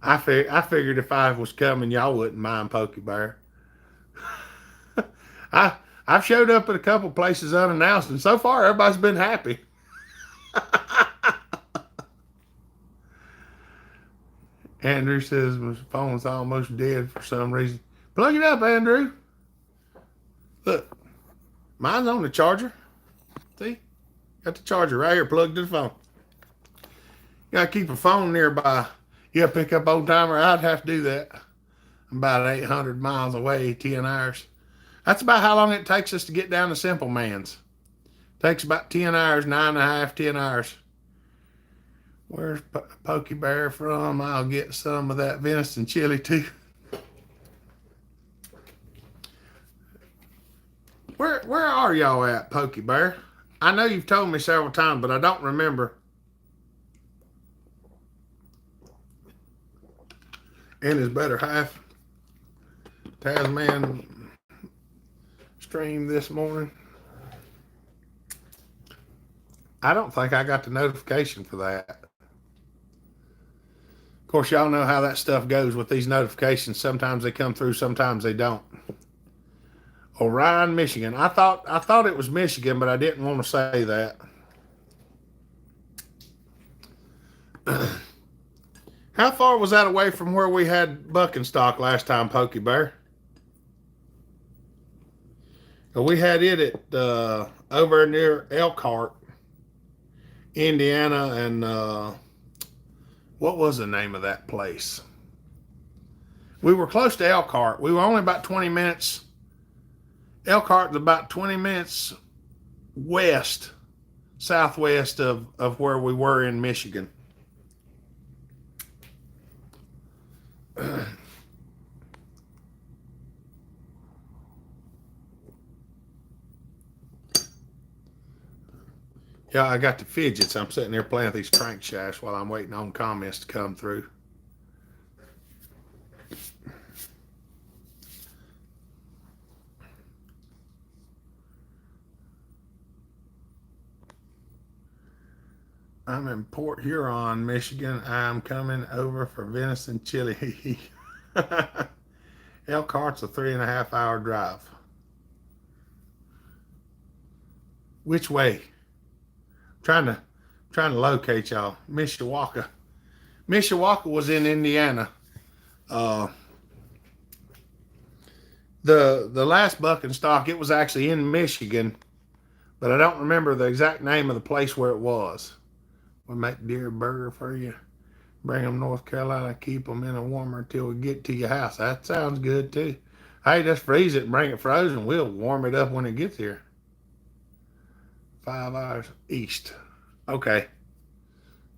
S1: I figured if I was coming, y'all wouldn't mind, Pokey Bear. I've showed up at a couple places unannounced, and so far everybody's been happy. Andrew says my phone's almost dead for some reason. Plug it up, Andrew. Look, mine's on the charger. See? Got the charger right here plugged to the phone. You gotta keep a phone nearby. You gotta pick up old timer. I'd have to do that. I'm about 800 miles away, 10 hours. That's about how long it takes us to get down to Simple Man's. Takes about 10 hours, 9.5, 10 hours. Where's Pokey Bear from? I'll get some of that venison chili too. Where are y'all at, Pokey Bear? I know you've told me several times, but I don't remember. And his better half, Tasman, stream this morning. I don't think I got the notification for that. Of course, y'all know how that stuff goes with these notifications. Sometimes they come through, sometimes they don't. Orion, Michigan. I thought it was Michigan, but I didn't want to say that. How far was that away from where we had bucking stock last time, Pokey Bear? We had it at over near Elkhart, Indiana, and what was the name of that place? We were close to Elkhart. We were only about 20 minutes. Elkhart's about 20 minutes southwest of where we were in Michigan. Yeah, I got the fidgets. I'm sitting there playing with these crankshafts while I'm waiting on comments to come through. I'm in Port Huron, Michigan. I'm coming over for venison chili. Elkhart's a 3.5 hour drive. Which way? Trying to locate y'all. Mishawaka. Mishawaka was in Indiana. The last bucking stock, it was actually in Michigan, but I don't remember the exact name of the place where it was. We'll make deer burger for you. Bring them to North Carolina. Keep them in a warmer till we get to your house. That sounds good too. Hey, just freeze it and bring it frozen. We'll warm it up when it gets here. 5 hours east. Okay.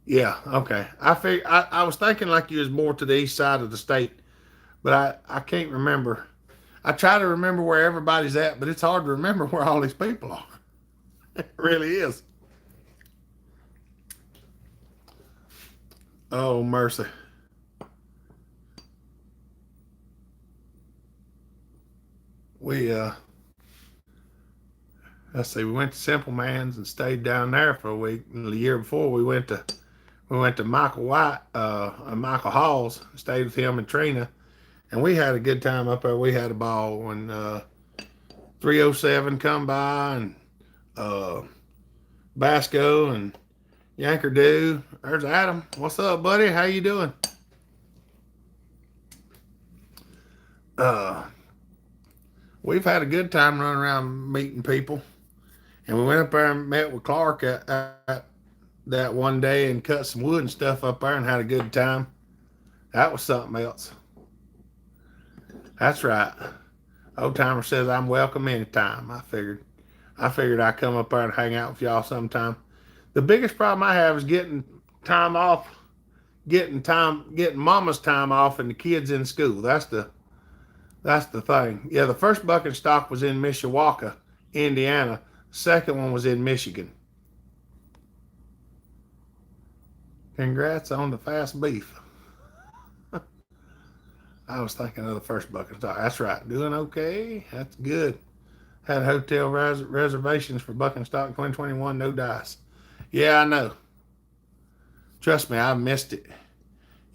S1: Yeah, okay. I was thinking like you was more to the east side of the state, but I can't remember. I try to remember where everybody's at, but it's hard to remember where all these people are. It really is. Oh, mercy. Let's see, we went to Simple Man's and stayed down there for a week. And the year before we went to Michael White, Michael Hall's, stayed with him and Trina, and we had a good time up there. We had a ball when 307 come by and Basco and Yankerdoo. There's Adam. What's up, buddy? How you doing? We've had a good time running around meeting people. And we went up there and met with Clark at that one day and cut some wood and stuff up there and had a good time. That was something else. That's right. Old Timer says I'm welcome anytime. I figured I'd come up there and hang out with y'all sometime. The biggest problem I have is getting time off, getting mama's time off and the kids in school. That's the thing. Yeah, the first bucking stock was in Mishawaka, Indiana. Second one was in Michigan. Congrats on the fast beef. I was thinking of the first bucking stock. That's right. Doing okay. That's good. Had hotel reservations for bucking stock 2021. No dice. Yeah, I know. Trust me, I missed it.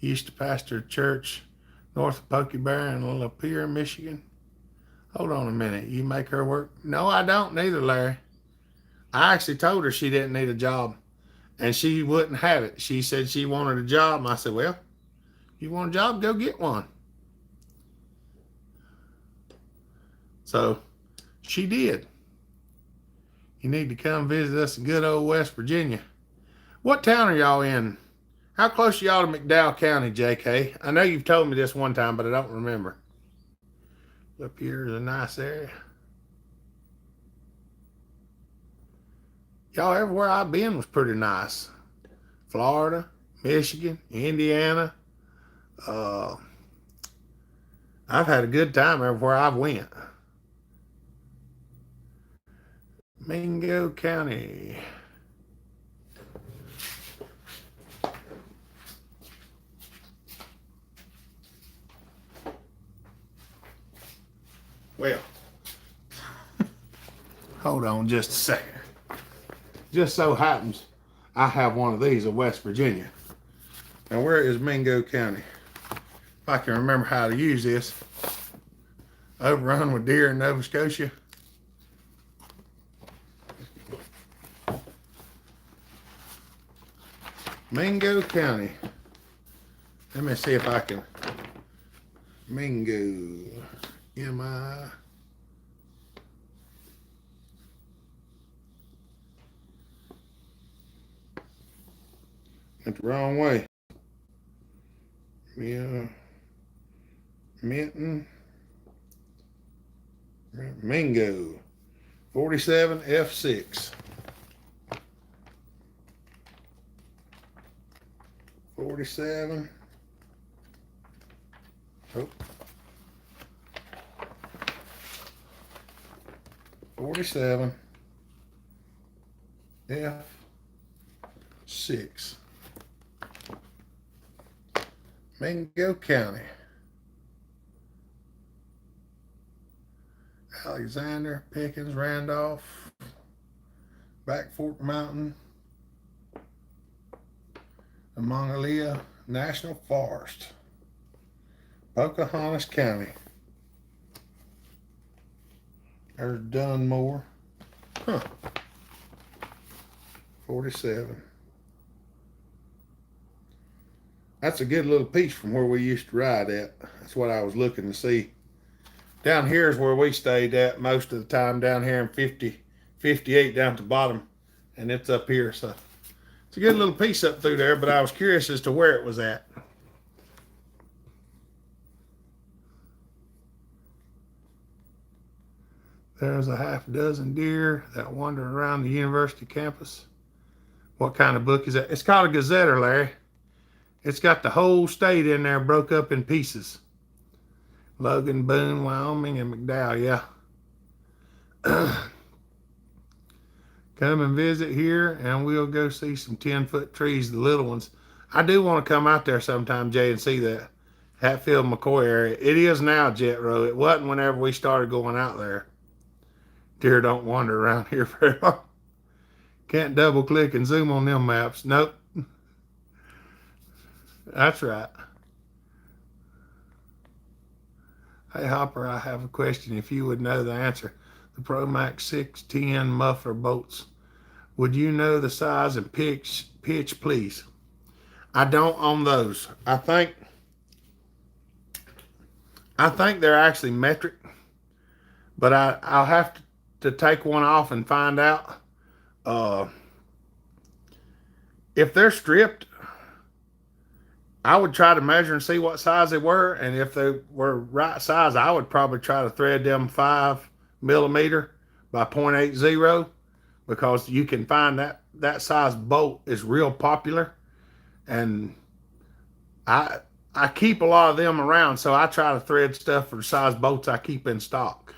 S1: Used to pastor a church north of Pokey Bear in Lapeer, Michigan. Hold on a minute. You make her work? No, I don't neither, Larry. I actually told her she didn't need a job, and she wouldn't have it. She said she wanted a job, and I said, well, you want a job, go get one. So she did. You need to come visit us in good old West Virginia. What town are y'all in? How close are y'all to McDowell County, JK? I know you've told me this one time, but I don't remember. Up here is a nice area. Y'all, everywhere I've been was pretty nice. Florida, Michigan, Indiana. I've had a good time everywhere I've went. Mingo County. Well, hold on just a second. Just so happens I have one of these in West Virginia. Now, where is Mingo County? If I can remember how to use this. Overrun with deer in Nova Scotia. Mingo County. Let me see if I can. Mingo. M-I. Went the wrong way. Yeah. Minton. Mingo. 47 F6. 47. Oh. 47 F6. Mingo County. Alexander, Pickens, Randolph, Back Fork Mountain, the Mongolia National Forest, Pocahontas County. There's Dunmore. Huh. 47. That's a good little piece from where we used to ride at. That's what I was looking to see. Down here is where we stayed at most of the time, down here in 58 down at the bottom, and it's up here. So it's a good little piece up through there, but I was curious as to where it was at. There's a half dozen deer that wander around the university campus. What kind of book is that? It's called a Gazetter, Larry. It's got the whole state in there broke up in pieces. Logan, Boone, Wyoming, and McDowell, yeah. Come and visit here, and we'll go see some 10-foot trees, the little ones. I do want to come out there sometime, Jay, and see that Hatfield, McCoy area. It is now, Jet Row. It wasn't whenever we started going out there. Deer don't wander around here very long. Can't double click and zoom on them maps. Nope. That's right. Hey, Hopper, I have a question. If you would know the answer. The ProMax 610 muffler bolts. Would you know the size and pitch, please? I don't own those. I think they're actually metric, but I'll have to take one off and find out. If they're stripped, I would try to measure and see what size they were, and if they were right size, I would probably try to thread them 5 millimeter by 0.80, because you can find that size bolt is real popular, and I keep a lot of them around, so I try to thread stuff for the size bolts I keep in stock.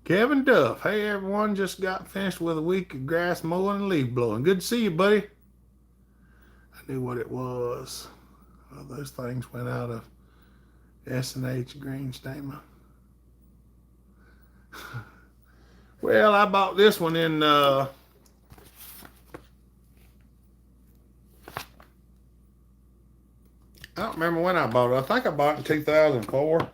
S1: Kevin Duff, hey everyone, just got finished with a week of grass mowing and leaf blowing. Good to see you, buddy. I knew what it was. Well, those things went out of S&H green statement. Well, I bought this one in I don't remember when I bought it. I think I bought it in 2004.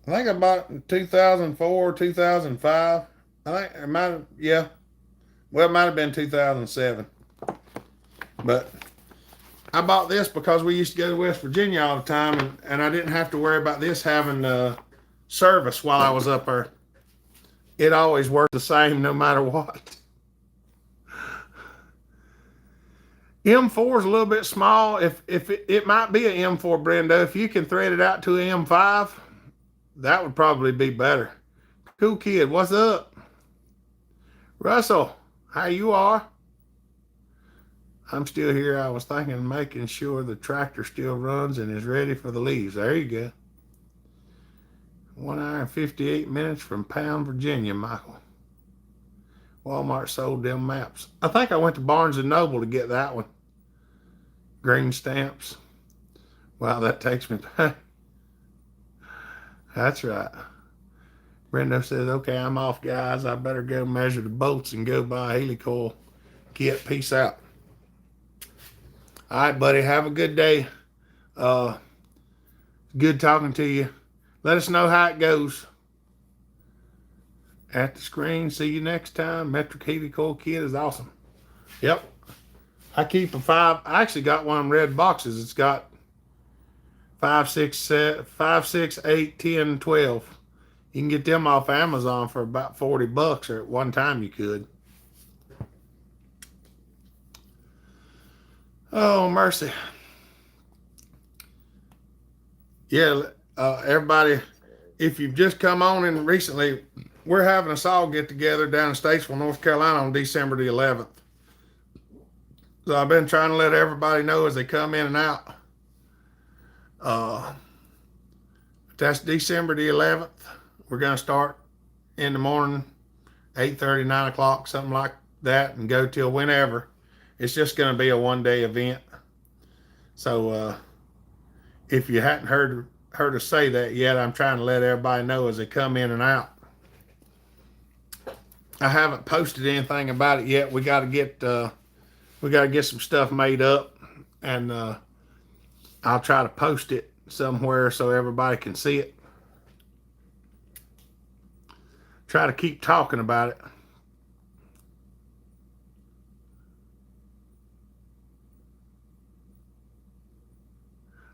S1: I think I bought it in 2004, 2005. I think it might have, yeah. Well, it might have been 2007. But I bought this because we used to go to West Virginia all the time, and I didn't have to worry about this having service while I was up there. It always worked the same no matter what. M4 is a little bit small. If it might be an M4, Brendo. If you can thread it out to an M5, that would probably be better. Cool kid, what's up? Russell, how you are? I'm still here. I was thinking of making sure the tractor still runs and is ready for the leaves. There you go. 1 hour and 58 minutes from Pound, Virginia, Michael. Walmart sold them maps. I think I went to Barnes & Noble to get that one. Green stamps. Wow, that takes me back. That's right. Brendo says, okay, I'm off, guys. I better go measure the bolts and go buy a helicoil kit. Peace out. All right, buddy. Have a good day. Good talking to you. Let us know how it goes. At the screen. See you next time. Metric helicoil kit is awesome. Yep. I keep a 5. I actually got one of them red boxes. It's got 5, 6, 8, 10, 12. You can get them off Amazon for about $40, or at one time you could. Oh, mercy. Yeah, everybody, if you've just come on in recently, we're having us all get together down in Statesville, North Carolina on December the 11th. So I've been trying to let everybody know as they come in and out. That's December the 11th. We're going to start in the morning, 8:30, 9 o'clock, something like that, and go till whenever. It's just going to be a one-day event. So if you hadn't heard us say that yet, I'm trying to let everybody know as they come in and out. I haven't posted anything about it yet. We got to get some stuff made up, and I'll try to post it somewhere so everybody can see it. Try to keep talking about it.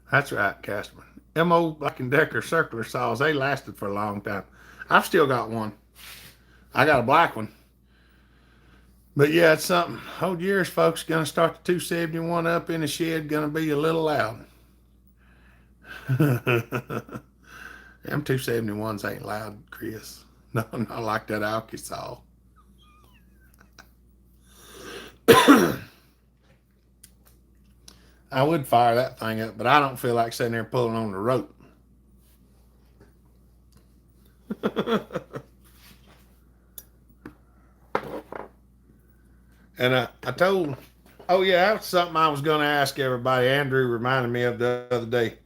S1: That's right, Castman. Them old Black & Decker circular saws, they lasted for a long time. I've still got one. I got a black one. But yeah, it's something. Old years, folks, going to start the 271 up in the shed, going to be a little loud. Them 271s ain't loud, Chris. No, not like that Alky saw. I would fire that thing up, but I don't feel like sitting there pulling on the rope. And I told, oh yeah, that's something I was going to ask everybody. Andrew reminded me of the other day.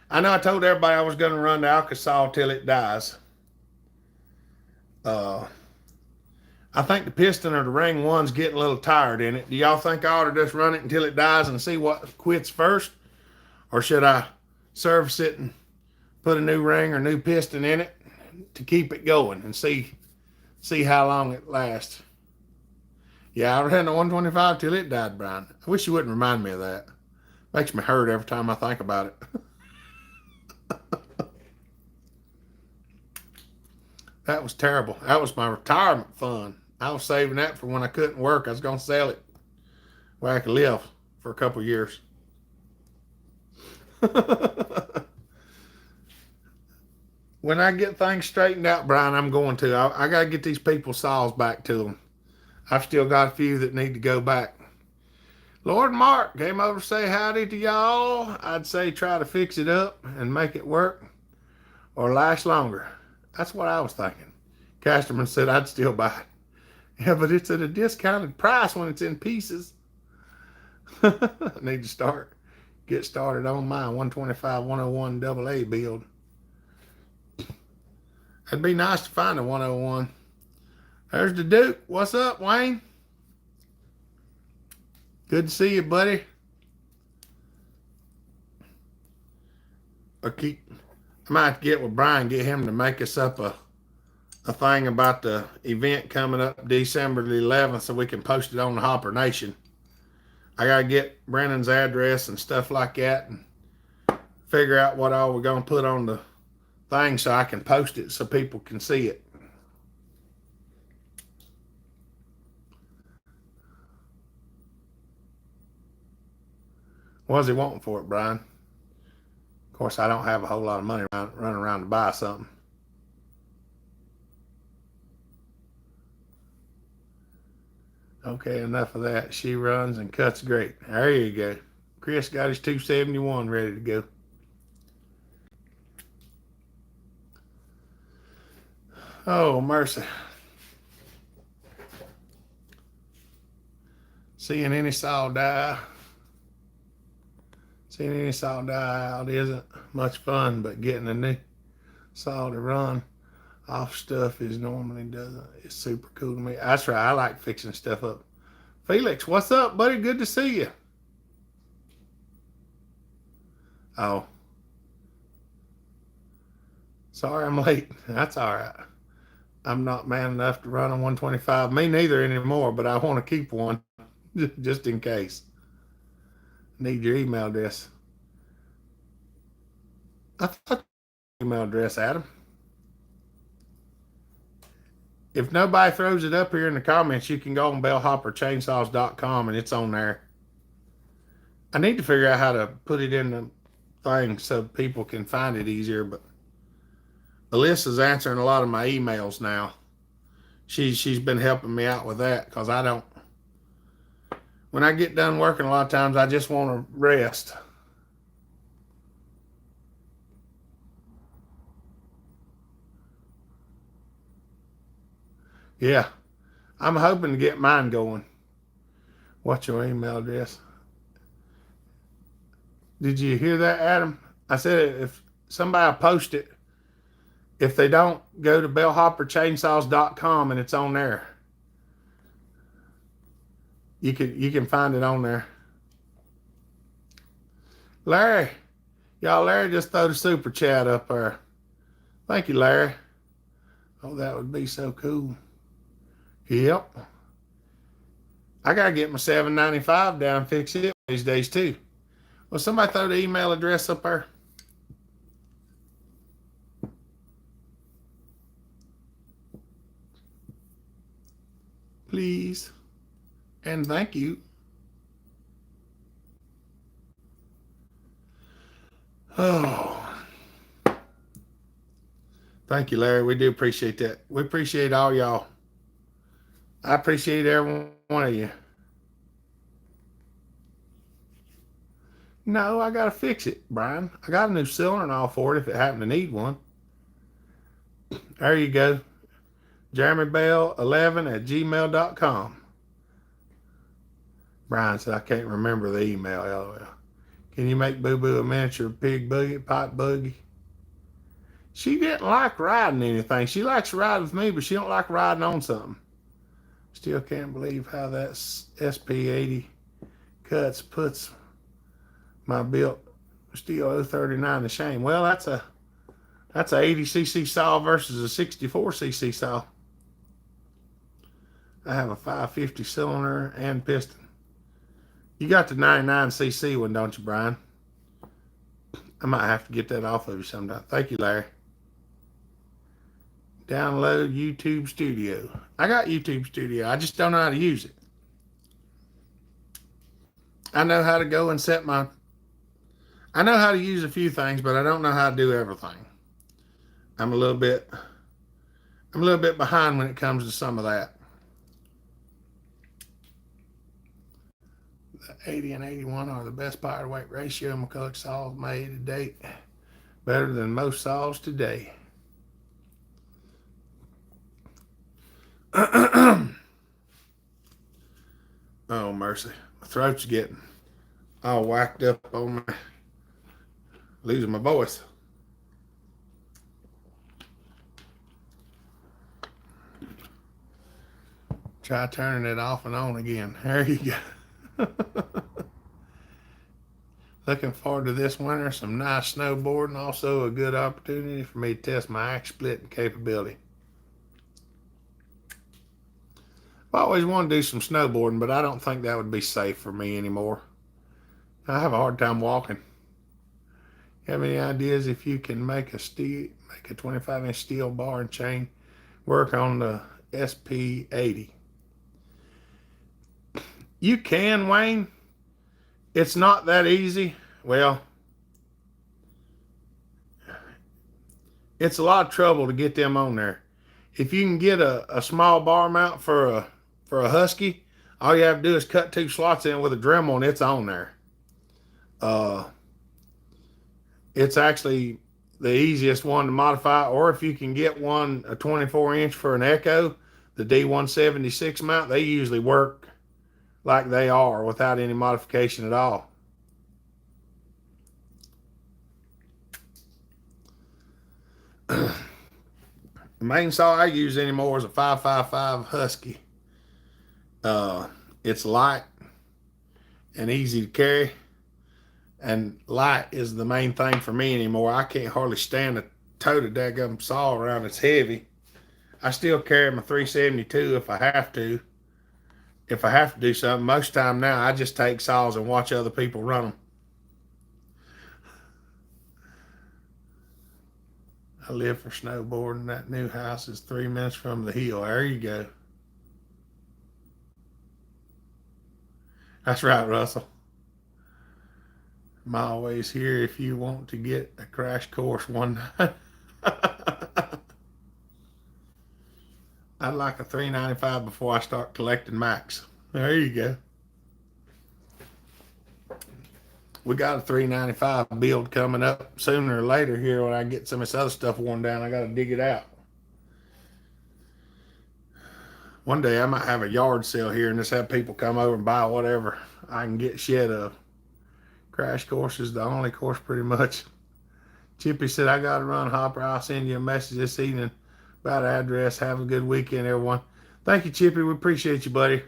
S1: I know I told everybody I was going to run the Alka-Saw till it dies. I think the piston or the ring one's getting a little tired in it. Do y'all think I ought to just run it until it dies and see what quits first? Or should I service it and put a new ring or new piston in it to keep it going and see how long it lasts? Yeah, I ran the 125 till it died, Brian. I wish you wouldn't remind me of that. Makes me hurt every time I think about it. That was terrible. That was my retirement fund. I was saving that for when I couldn't work. I was going to sell it where I could live for a couple of years. When I get things straightened out, Brian, I'm going to. I got to get these people's saws back to them. I've still got a few that need to go back. Lord Mark came over to say howdy to y'all. I'd say try to fix it up and make it work or last longer. That's what I was thinking. Casterman said I'd still buy it. Yeah, but it's at a discounted price when it's in pieces. I need to get started on my 125 101 AA build. It'd be nice to find a 101. There's the Duke. What's up, Wayne? Good to see you, buddy. I might have to get with Brian, get him to make us up a thing about the event coming up December the 11th so we can post it on the Hopper Nation. I got to get Brennan's address and stuff like that and figure out what all we're going to put on the thing so I can post it so people can see it. What's he wanting for it, Brian? Of course, I don't have a whole lot of money running around to buy something. Okay, enough of that. She runs and cuts great. There you go. Chris got his 271 ready to go. Oh, mercy. Seeing any sawdye out isn't much fun, but getting a new saw to run off stuff is normally doesn't. It's super cool to me. That's right. I like fixing stuff up. Felix, what's up, buddy? Good to see you. Oh, sorry I'm late. That's all right. I'm not man enough to run a 125. Me neither anymore, but I want to keep one just in case. Need your email address. I thought your email address, Adam. If nobody throws it up here in the comments, you can go on bellhopperchainsaws.com and it's on there. I need to figure out how to put it in the thing so people can find it easier, but Alyssa's answering a lot of my emails now. She's been helping me out with that because I don't. When I get done working, a lot of times I just want to rest. Yeah, I'm hoping to get mine going. What's your email address? Did you hear that, Adam? I said if somebody post it, if they don't, go to bellhopperchainsaws.com and it's on there. You can find it on there. Larry, Larry just threw the super chat up there. Thank you, Larry. Oh, that would be so cool. Yep. I gotta get my $7.95 down and fix it these days too. Well, somebody throw the email address up there. Please. And thank you. Oh. Thank you, Larry. We do appreciate that. We appreciate all y'all. I appreciate every one of you. No, I got to fix it, Brian. I got a new cylinder and all for it if it happened to need one. There you go. JeremyBell11@gmail.com. Brian said, I can't remember the email, LOL. Can you make Boo Boo a miniature pig buggy, pot buggy? She didn't like riding anything. She likes to ride with me, but she don't like riding on something. Still can't believe how that SP80 cuts puts my built Steel 039 to shame. Well, that's a 80cc saw versus a 64cc saw. I have a 550 cylinder and piston. You got the 99cc one, don't you, Brian? I might have to get that off of you sometime. Thank you, Larry. Download YouTube Studio. I got YouTube Studio. I just don't know how to use it. I know how to go and set my... I know how to use a few things, but I don't know how to do everything. I'm a little bit behind when it comes to some of that. The 80 and 81 are the best power to weight ratio McCulloch saws made to date. Better than most saws today. Oh, mercy. My throat's getting all whacked up on me. Losing my voice. Try turning it off and on again. There you go. Looking forward to this winter. Some nice snowboarding. Also a good opportunity for me to test my axe splitting capability. I always wanted to do some snowboarding, but I don't think that would be safe for me anymore. I have a hard time walking. Have any ideas if you can make a 25-inch steel bar and chain work on the SP80? You can, Wayne. It's not that easy. Well, it's a lot of trouble to get them on there. If you can get a small bar mount for a Husky, all you have to do is cut 2 slots in with a Dremel and it's on there. Uh, it's actually the easiest one to modify. Or if you can get one, a 24-inch for an Echo, the D176 mount, they usually work like they are without any modification at all. The main saw I use anymore is a 555 Husky. It's light and easy to carry, and light is the main thing for me anymore. I can't hardly stand to tote a daggum saw around. It's heavy. I still carry my 372 if I have to. If I have to do something, most time now I just take saws and watch other people run them. I live for snowboarding. That new house is 3 minutes from the hill. There you go. That's right, Russell. I'm always here if you want to get a crash course one night. I'd like a $3.95 before I start collecting Macs. There you go. We got a $3.95 build coming up sooner or later here when I get some of this other stuff worn down. I got to dig it out. One day I might have a yard sale here and just have people come over and buy whatever I can get shed of. Crash course is the only course pretty much. Chippy said, I got to run, Hopper. I'll send you a message this evening about address. Have a good weekend, everyone. Thank you, Chippy. We appreciate you, buddy.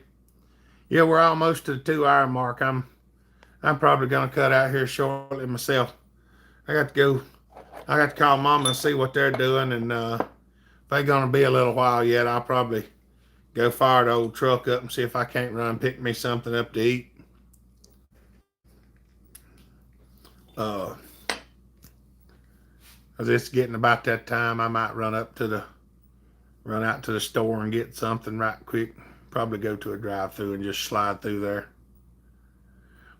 S1: Yeah, we're almost to the 2-hour mark. I'm probably going to cut out here shortly myself. I got to call Mama and see what they're doing. And if they're going to be a little while yet, I'll probably go fire the old truck up and see if I can't run and pick me something up to eat. As it's getting about that time, I might run out to the store and get something right quick. Probably go to a drive-through and just slide through there.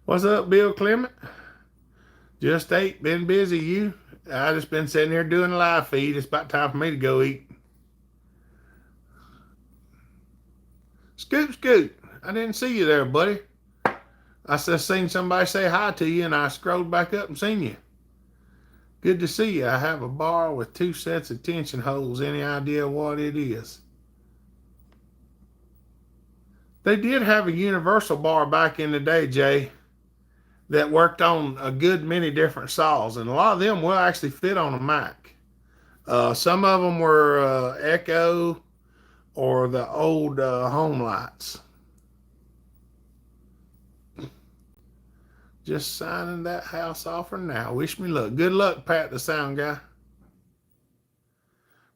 S1: What's up, Bill Clement? Just ate. Been busy, you? I just been sitting here doing a live feed. It's about time for me to go eat. Scoot. I didn't see you there, buddy. I just seen somebody say hi to you, and I scrolled back up and seen you. Good to see you. I have a bar with 2 sets of tension holes. Any idea what it is? They did have a universal bar back in the day, Jay, that worked on a good many different saws, and a lot of them will actually fit on a Mac. Some of them were Echo or the old home lights. Just signing that house offer now. Wish me luck. Good luck, Pat, the sound guy.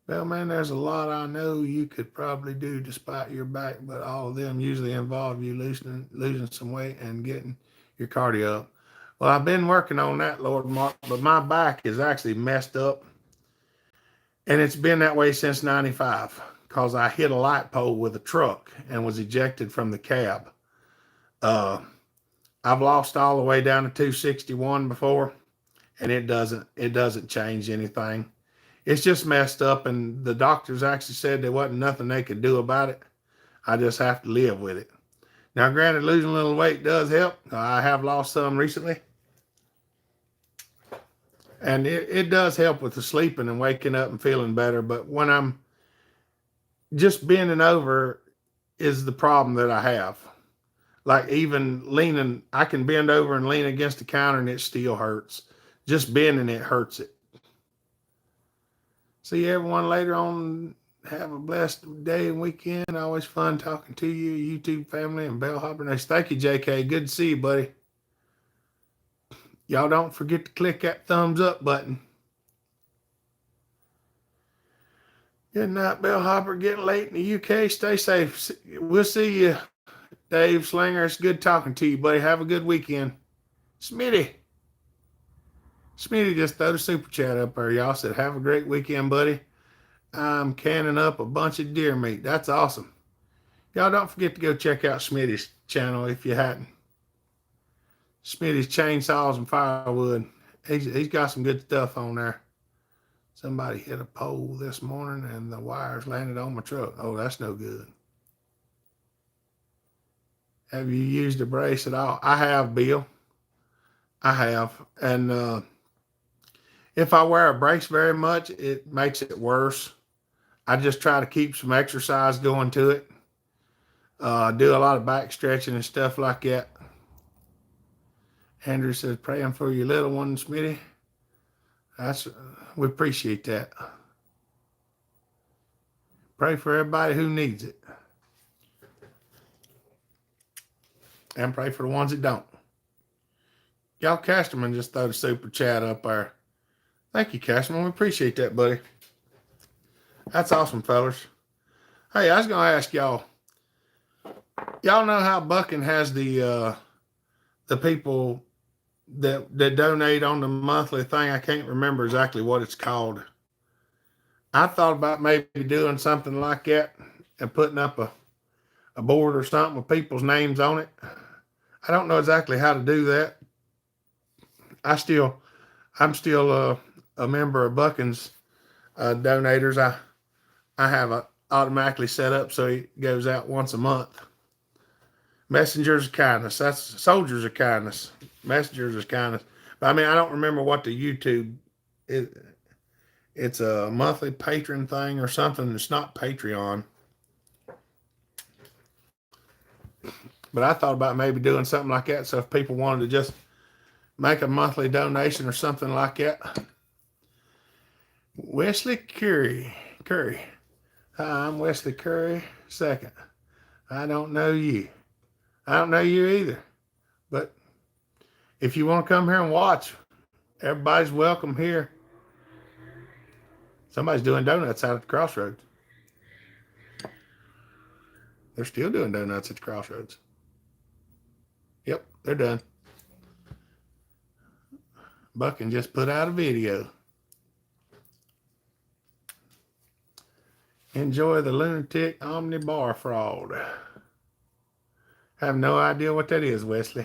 S1: Well, man, there's a lot I know you could probably do despite your back, but all of them usually involve you losing some weight and getting your cardio up. Well, I've been working on that, Lord Mark, but my back is actually messed up. And it's been that way since 95 because I hit a light pole with a truck and was ejected from the cab. I've lost all the way down to 261 before, and it doesn't change anything. It's just messed up, and the doctors actually said there wasn't nothing they could do about it. I just have to live with it. Now, granted, losing a little weight does help. I have lost some recently. And it does help with the sleeping and waking up and feeling better. But when I'm just bending over is the problem that I have. Like even leaning, I can bend over and lean against the counter and it still hurts. Just bending it hurts it. See everyone later on. Have a blessed day and weekend. Always fun talking to you, YouTube family, and Bellhopper Nation. Thank you, JK. Good to see you, buddy. Y'all don't forget to click that thumbs up button. Good night, Bellhopper. Getting late in the UK. Stay safe. We'll see you, Dave Slinger. It's good talking to you, buddy. Have a good weekend. Smitty just threw the super chat up there. Y'all said, have a great weekend, buddy. I'm canning up a bunch of deer meat. That's awesome. Y'all don't forget to go check out Smitty's channel if you hadn't. Smitty's Chainsaws and Firewood. He's got some good stuff on there. Somebody hit a pole this morning and the wires landed on my truck. Oh, that's no good. Have you used a brace at all? I have, Bill. I have. And if I wear a brace very much, it makes it worse. I just try to keep some exercise going to it. Do a lot of back stretching and stuff like that. Andrew says, praying for your little one, Smitty. We appreciate that. Pray for everybody who needs it. And pray for the ones that don't. Y'all, Casterman just threw a super chat up there. Thank you, Casterman. We appreciate that, buddy. That's awesome, fellas. Hey, I was going to ask y'all. Y'all know how Bucking has the people that donate on the monthly thing? I can't remember exactly what it's called. I thought about maybe doing something like that and putting up a board or something with people's names on it. I don't know exactly how to do that. I'm still a member of Bucking's donators. I have it automatically set up so it goes out once a month. Messengers of kindness. That's soldiers of kindness. Messengers of kindness. But I mean, I don't remember what the YouTube is. It's a monthly patron thing or something. It's not Patreon. But I thought about maybe doing something like that. So if people wanted to just make a monthly donation or something like that. Wesley Curry. Hi, I'm Wesley Curry. Second. I don't know you. I don't know you either. But if you want to come here and watch, everybody's welcome here. Somebody's doing donuts out at the crossroads. They're still doing donuts at the crossroads. Yep, they're done. Bucking just put out a video. Enjoy the lunatic omnibar fraud. I have no idea what that is, Wesley.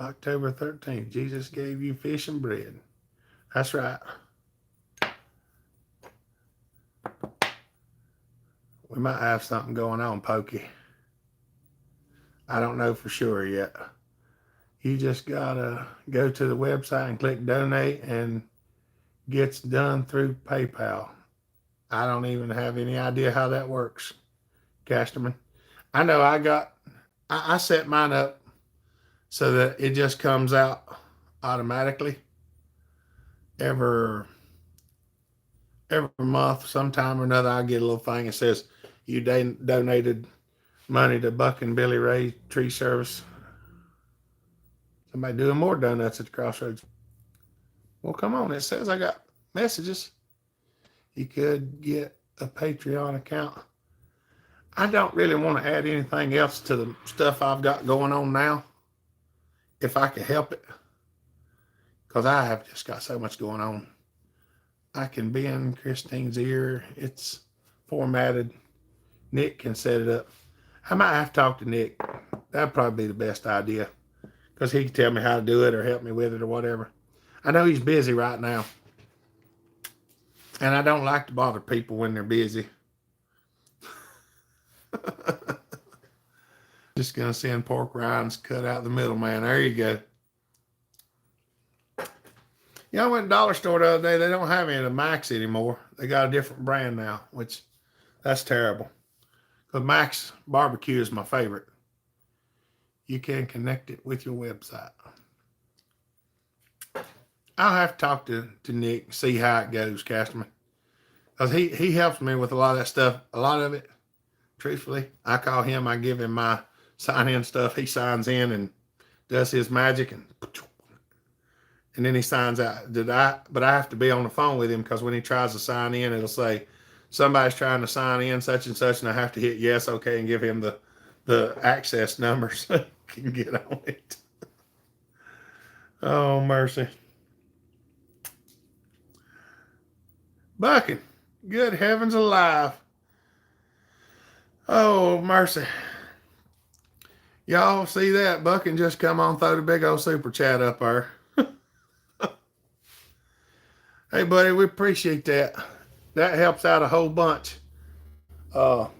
S1: October 13th, Jesus gave you fish and bread. That's right. We might have something going on, Pokey. I don't know for sure yet. You just gotta go to the website and click donate, and gets done through PayPal. I don't even have any idea how that works, Casterman. I know I set mine up so that it just comes out automatically every month, sometime or another. I get a little thing that says you donated money to Buck and Billy Ray Tree Service. Somebody doing more donuts at the crossroads. Well, come on. It says I got messages. You could get a Patreon account. I don't really want to add anything else to the stuff I've got going on now, if I can help it, because I have just got so much going on. I can be in Christine's ear. It's formatted. Nick can set it up. I might have to talk to Nick. That'd probably be the best idea, because he can tell me how to do it or help me with it or whatever. I know he's busy right now, and I don't like to bother people when they're busy. Just going to send pork rinds cut out the middle, man. There you go. Yeah, I went to the dollar store the other day. They don't have any of the Max anymore. They got a different brand now, which that's terrible. Because Max Barbecue is my favorite. You can connect it with your website. I'll have to talk to Nick, see how it goes, Casterman. Because he helps me with a lot of that stuff. A lot of it, truthfully, I call him, I give him my sign-in stuff. He signs in and does his magic, and And then he signs out. But I have to be on the phone with him because when he tries to sign in, it'll say somebody's trying to sign in, such and such, and I have to hit yes, okay, and give him the access number so he can get on it. Oh, mercy. Bucking. Good heavens alive. Oh, mercy. Y'all see that? Bucking just come on, throw the big old super chat up there. Hey, buddy, we appreciate that. That helps out a whole bunch. Hopefully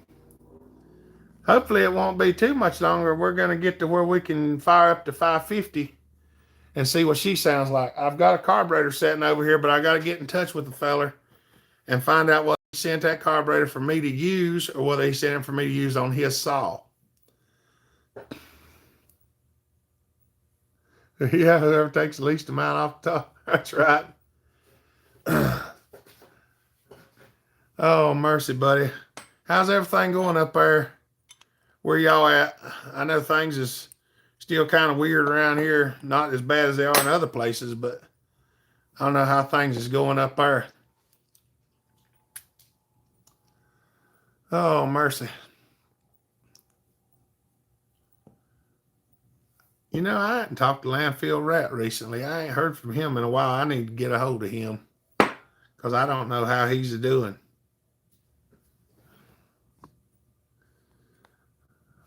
S1: it won't be too much longer. We're going to get to where we can fire up to 550 and see what she sounds like. I've got a carburetor sitting over here, but I got to get in touch with the feller and find out what he sent that carburetor for me to use or whether he sent it for me to use on his saw. Yeah, whoever takes the least amount off the top. That's right. Oh, mercy, buddy. How's everything going up there? Where y'all at? I know things is still kind of weird around here. Not as bad as they are in other places, but I don't know how things is going up there. Oh, mercy. You know, I hadn't talked to Landfill Rat recently. I ain't heard from him in a while. I need to get a hold of him because I don't know how he's doing.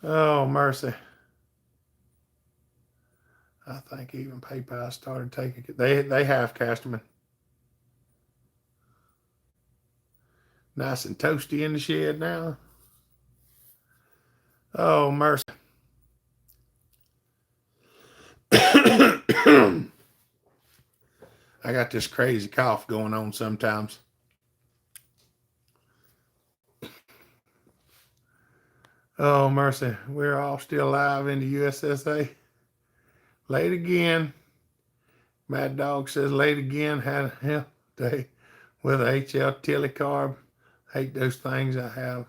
S1: Oh, mercy. I think even PayPal started taking it. They have Casterman. Nice and toasty in the shed now. Oh, mercy. I got this crazy cough going on sometimes. Oh, mercy. We're all still alive in the USSA. Late again. Mad Dog says late again. Had a hell day with a HL Telecarb. Hate those things I have.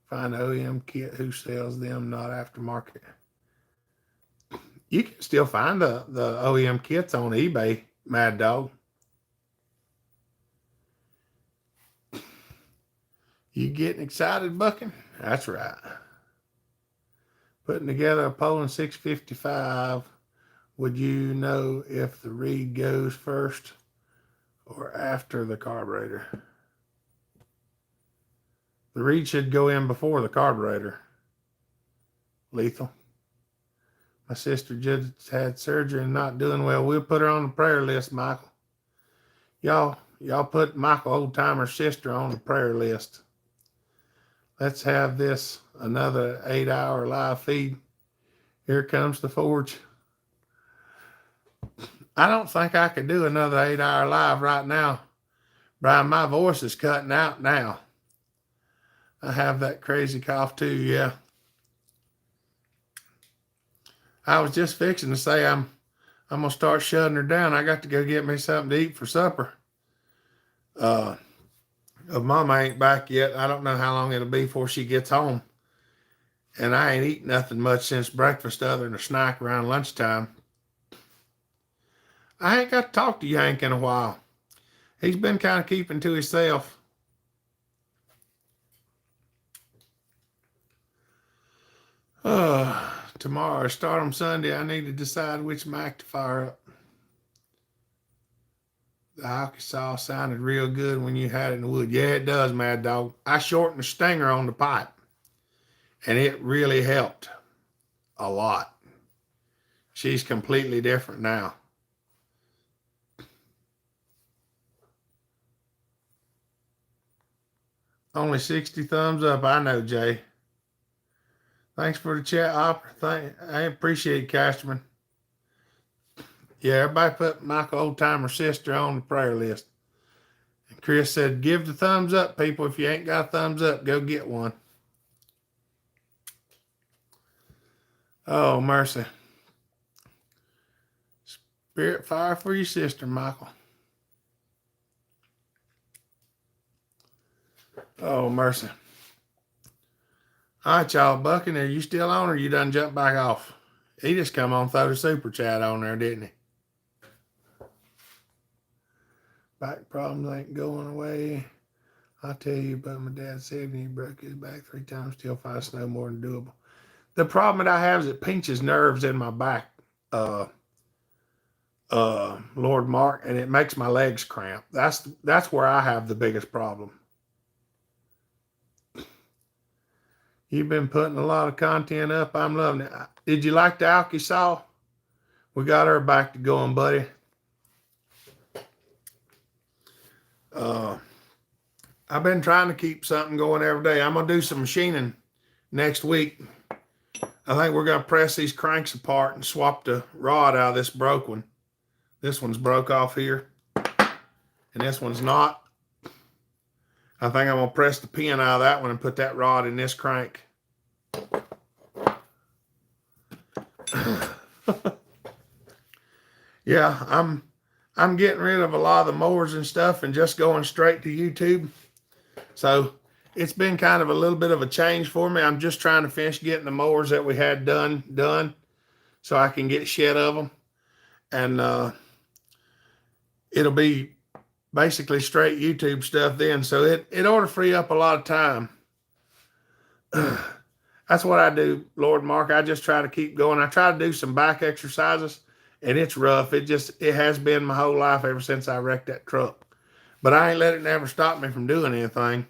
S1: Find OEM kit who sells them, not aftermarket. You can still find the OEM kits on eBay, Mad Dog. You getting excited, Bucking? That's right. Putting together a Poland 655. Would you know if the reed goes first or after the carburetor? The reed should go in before the carburetor. Lethal. My sister just had surgery and not doing well. We'll put her on the prayer list, Michael. Y'all put Michael Oldtimer's sister on the prayer list. Let's have this another 8-hour live feed. Here comes the forge. I don't think I could do another 8-hour live right now. Brian, my voice is cutting out now. I have that crazy cough too, yeah. I was just fixing to say I'm gonna start shutting her down. I got to go get me something to eat for supper. Mama ain't back yet. I don't know how long it'll be before she gets home. And I ain't eaten nothing much since breakfast other than a snack around lunchtime. I ain't got to talk to Yank in a while. He's been kind of keeping to himself. Tomorrow, start on Sunday, I need to decide which mic to fire up. The hockey saw sounded real good when you had it in the wood. Yeah, it does, Mad Dog. I shortened the stinger on the pipe, and it really helped a lot. She's completely different now. Only 60 thumbs up. I know, Jay. Thanks for the chat, Opera. I appreciate it, Casterman. Yeah, everybody put Michael Oldtimer's sister on the prayer list. And Chris said, give the thumbs up, people. If you ain't got a thumbs up, go get one. Oh, mercy. Spirit fire for your sister, Michael. Oh, mercy. All right, y'all. Bucking, are you still on or you done jump back off? He just come on, throw the super chat on there, didn't he? Back problems ain't going away. I tell you, but my dad said he broke his back 3 times, still finds snow more than doable. The problem that I have is it pinches nerves in my back, uh, Lord Mark, and it makes my legs cramp. That's where I have the biggest problem. You've been putting a lot of content up. I'm loving it. Did you like the alky saw? We got her back to going, buddy. I've been trying to keep something going every day. I'm gonna do some machining next week. I think we're gonna press these cranks apart and swap the rod out of this broke one. This one's broke off here, and this one's not. I think I'm gonna press the pin out of that one and put that rod in this crank. Yeah, I'm getting rid of a lot of the mowers and stuff and just going straight to YouTube. So it's been kind of a little bit of a change for me. I'm just trying to finish getting the mowers that we had done so I can get shed of them. And it'll be basically straight YouTube stuff then. So it ought to free up a lot of time. That's what I do, Lord Mark. I just try to keep going. I try to do some back exercises, and it's rough. It has been my whole life ever since I wrecked that truck. But I ain't let it never stop me from doing anything.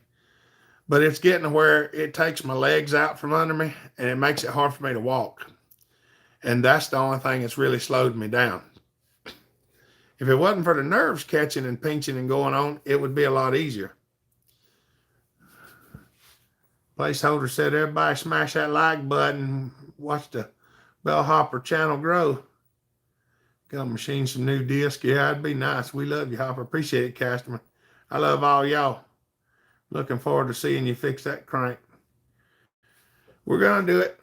S1: But it's getting to where it takes my legs out from under me, and it makes it hard for me to walk. And that's the only thing that's really slowed me down. If it wasn't for the nerves catching and pinching and going on, it would be a lot easier. Placeholder said, everybody smash that like button. Watch the Bellhopper channel grow. Got to machine some new discs. Yeah, it'd be nice. We love you, Hopper. Appreciate it, customer. I love all y'all. Looking forward to seeing you fix that crank. We're going to do it.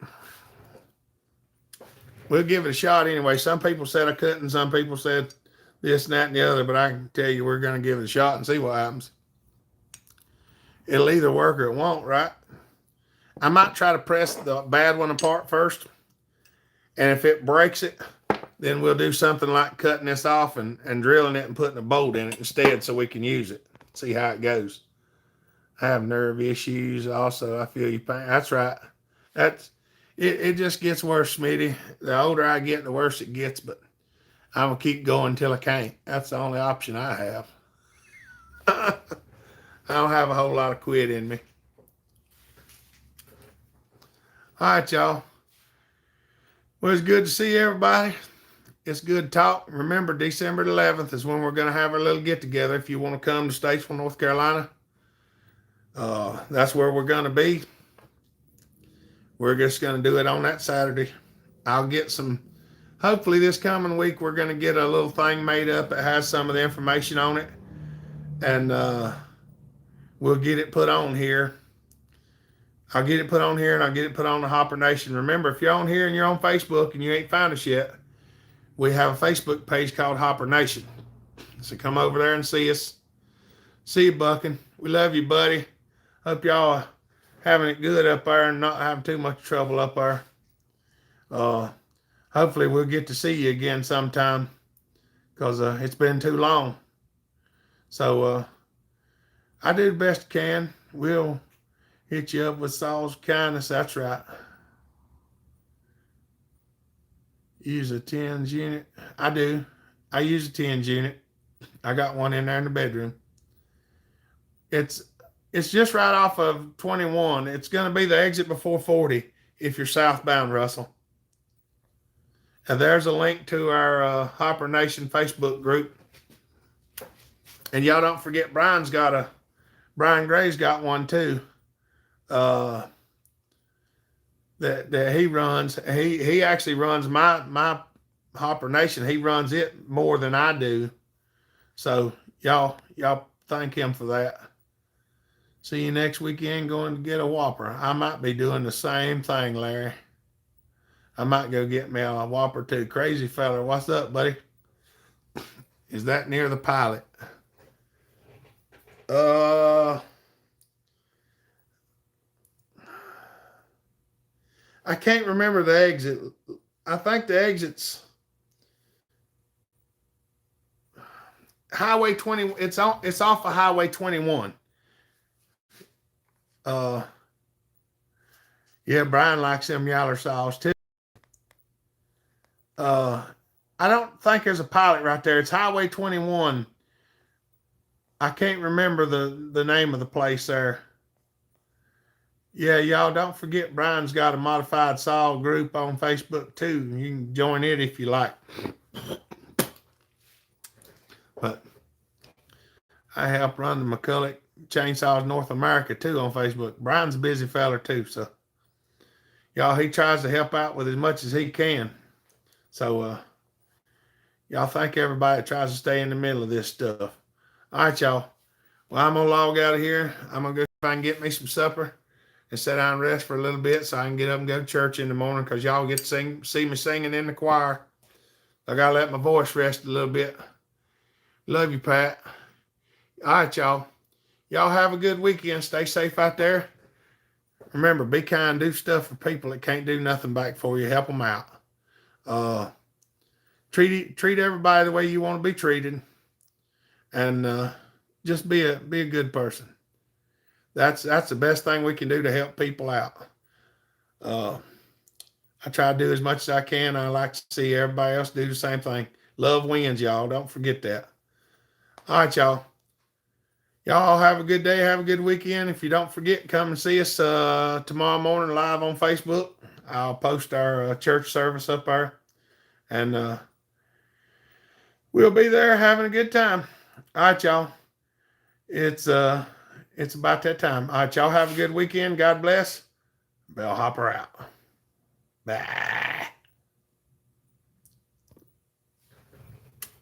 S1: We'll give it a shot anyway. Some people said I couldn't. Some people said this and that and the other. But I can tell you we're going to give it a shot and see what happens. It'll either work or it won't, right? I might try to press the bad one apart first. And if it breaks it, then we'll do something like cutting this off and drilling it and putting a bolt in it instead so we can use it. See how it goes. I have nerve issues also. I feel you pain. That's right. It just gets worse, Smitty. The older I get, the worse it gets, but I'm going to keep going until I can't. That's the only option I have. I don't have a whole lot of quit in me. All right, y'all. Well, it's good to see everybody. It's good talk. Remember, December 11th is when we're going to have our little get-together. If you want to come to Statesville, North Carolina, that's where we're going to be. We're just going to do it on that Saturday. I'll get some, hopefully this coming week, we're going to get a little thing made up that has some of the information on it. And we'll get it put on here. I'll get it put on here and I'll get it put on the Hopper Nation. Remember, if you're on here and you're on Facebook and you ain't found us yet, we have a Facebook page called Hopper Nation. So come over there and see us. See you, Bucking. We love you, buddy. Hope y'all are having it good up there and not having too much trouble up there. Hopefully we'll get to see you again sometime because it's been too long. So I do the best I can. We'll hit you up with Saul's kindness. That's right. Use a tens unit. I do. I use a tens unit. I got one in there in the bedroom. It's just right off of 21. It's going to be the exit before 40 if you're southbound, Russell. And there's a link to our Hopper Nation Facebook group. And y'all don't forget Brian Gray's got one too. That he runs. He actually runs my Hopper Nation. He runs it more than I do. So y'all thank him for that. See you next weekend going to get a Whopper. I might be doing the same thing, Larry. I might go get me a Whopper too. Crazy fella. What's up, buddy? Is that near the pilot? I can't remember the exit. I think the exit's Highway 20. It's on. It's off of Highway 21. Uh, yeah, Brian likes them yaller saws too. Uh, I don't think there's a pilot right there. It's Highway 21. I can't remember the name of the place there. Yeah, y'all don't forget Brian's got a modified saw group on Facebook too. You can join it if you like. But I help run the McCulloch Chainsaws North America too on Facebook. Brian's a busy fella too, so y'all, he tries to help out with as much as he can. So y'all thank everybody that tries to stay in the middle of this stuff. All right, y'all. Well, I'm gonna log out of here. I'm gonna go see if I can get me some supper and sit down and rest for a little bit so I can get up and go to church in the morning, because y'all get to see me singing in the choir. I gotta let my voice rest a little bit. Love you, Pat. All right, y'all. Y'all have a good weekend. Stay safe out there. Remember, be kind. Do stuff for people that can't do nothing back for you. Help them out. Treat everybody the way you want to be treated, and just be a good person. That's the best thing we can do to help people out. I try to do as much as I can. I like to see everybody else do the same thing. Love wins, y'all. Don't forget that. All right, y'all. Y'all have a good day. Have a good weekend. If you don't forget, come and see us tomorrow morning live on Facebook. I'll post our church service up there, and we'll be there having a good time. All right, y'all. It's about that time. All right, y'all have a good weekend. God bless. Bellhopper out. Bye.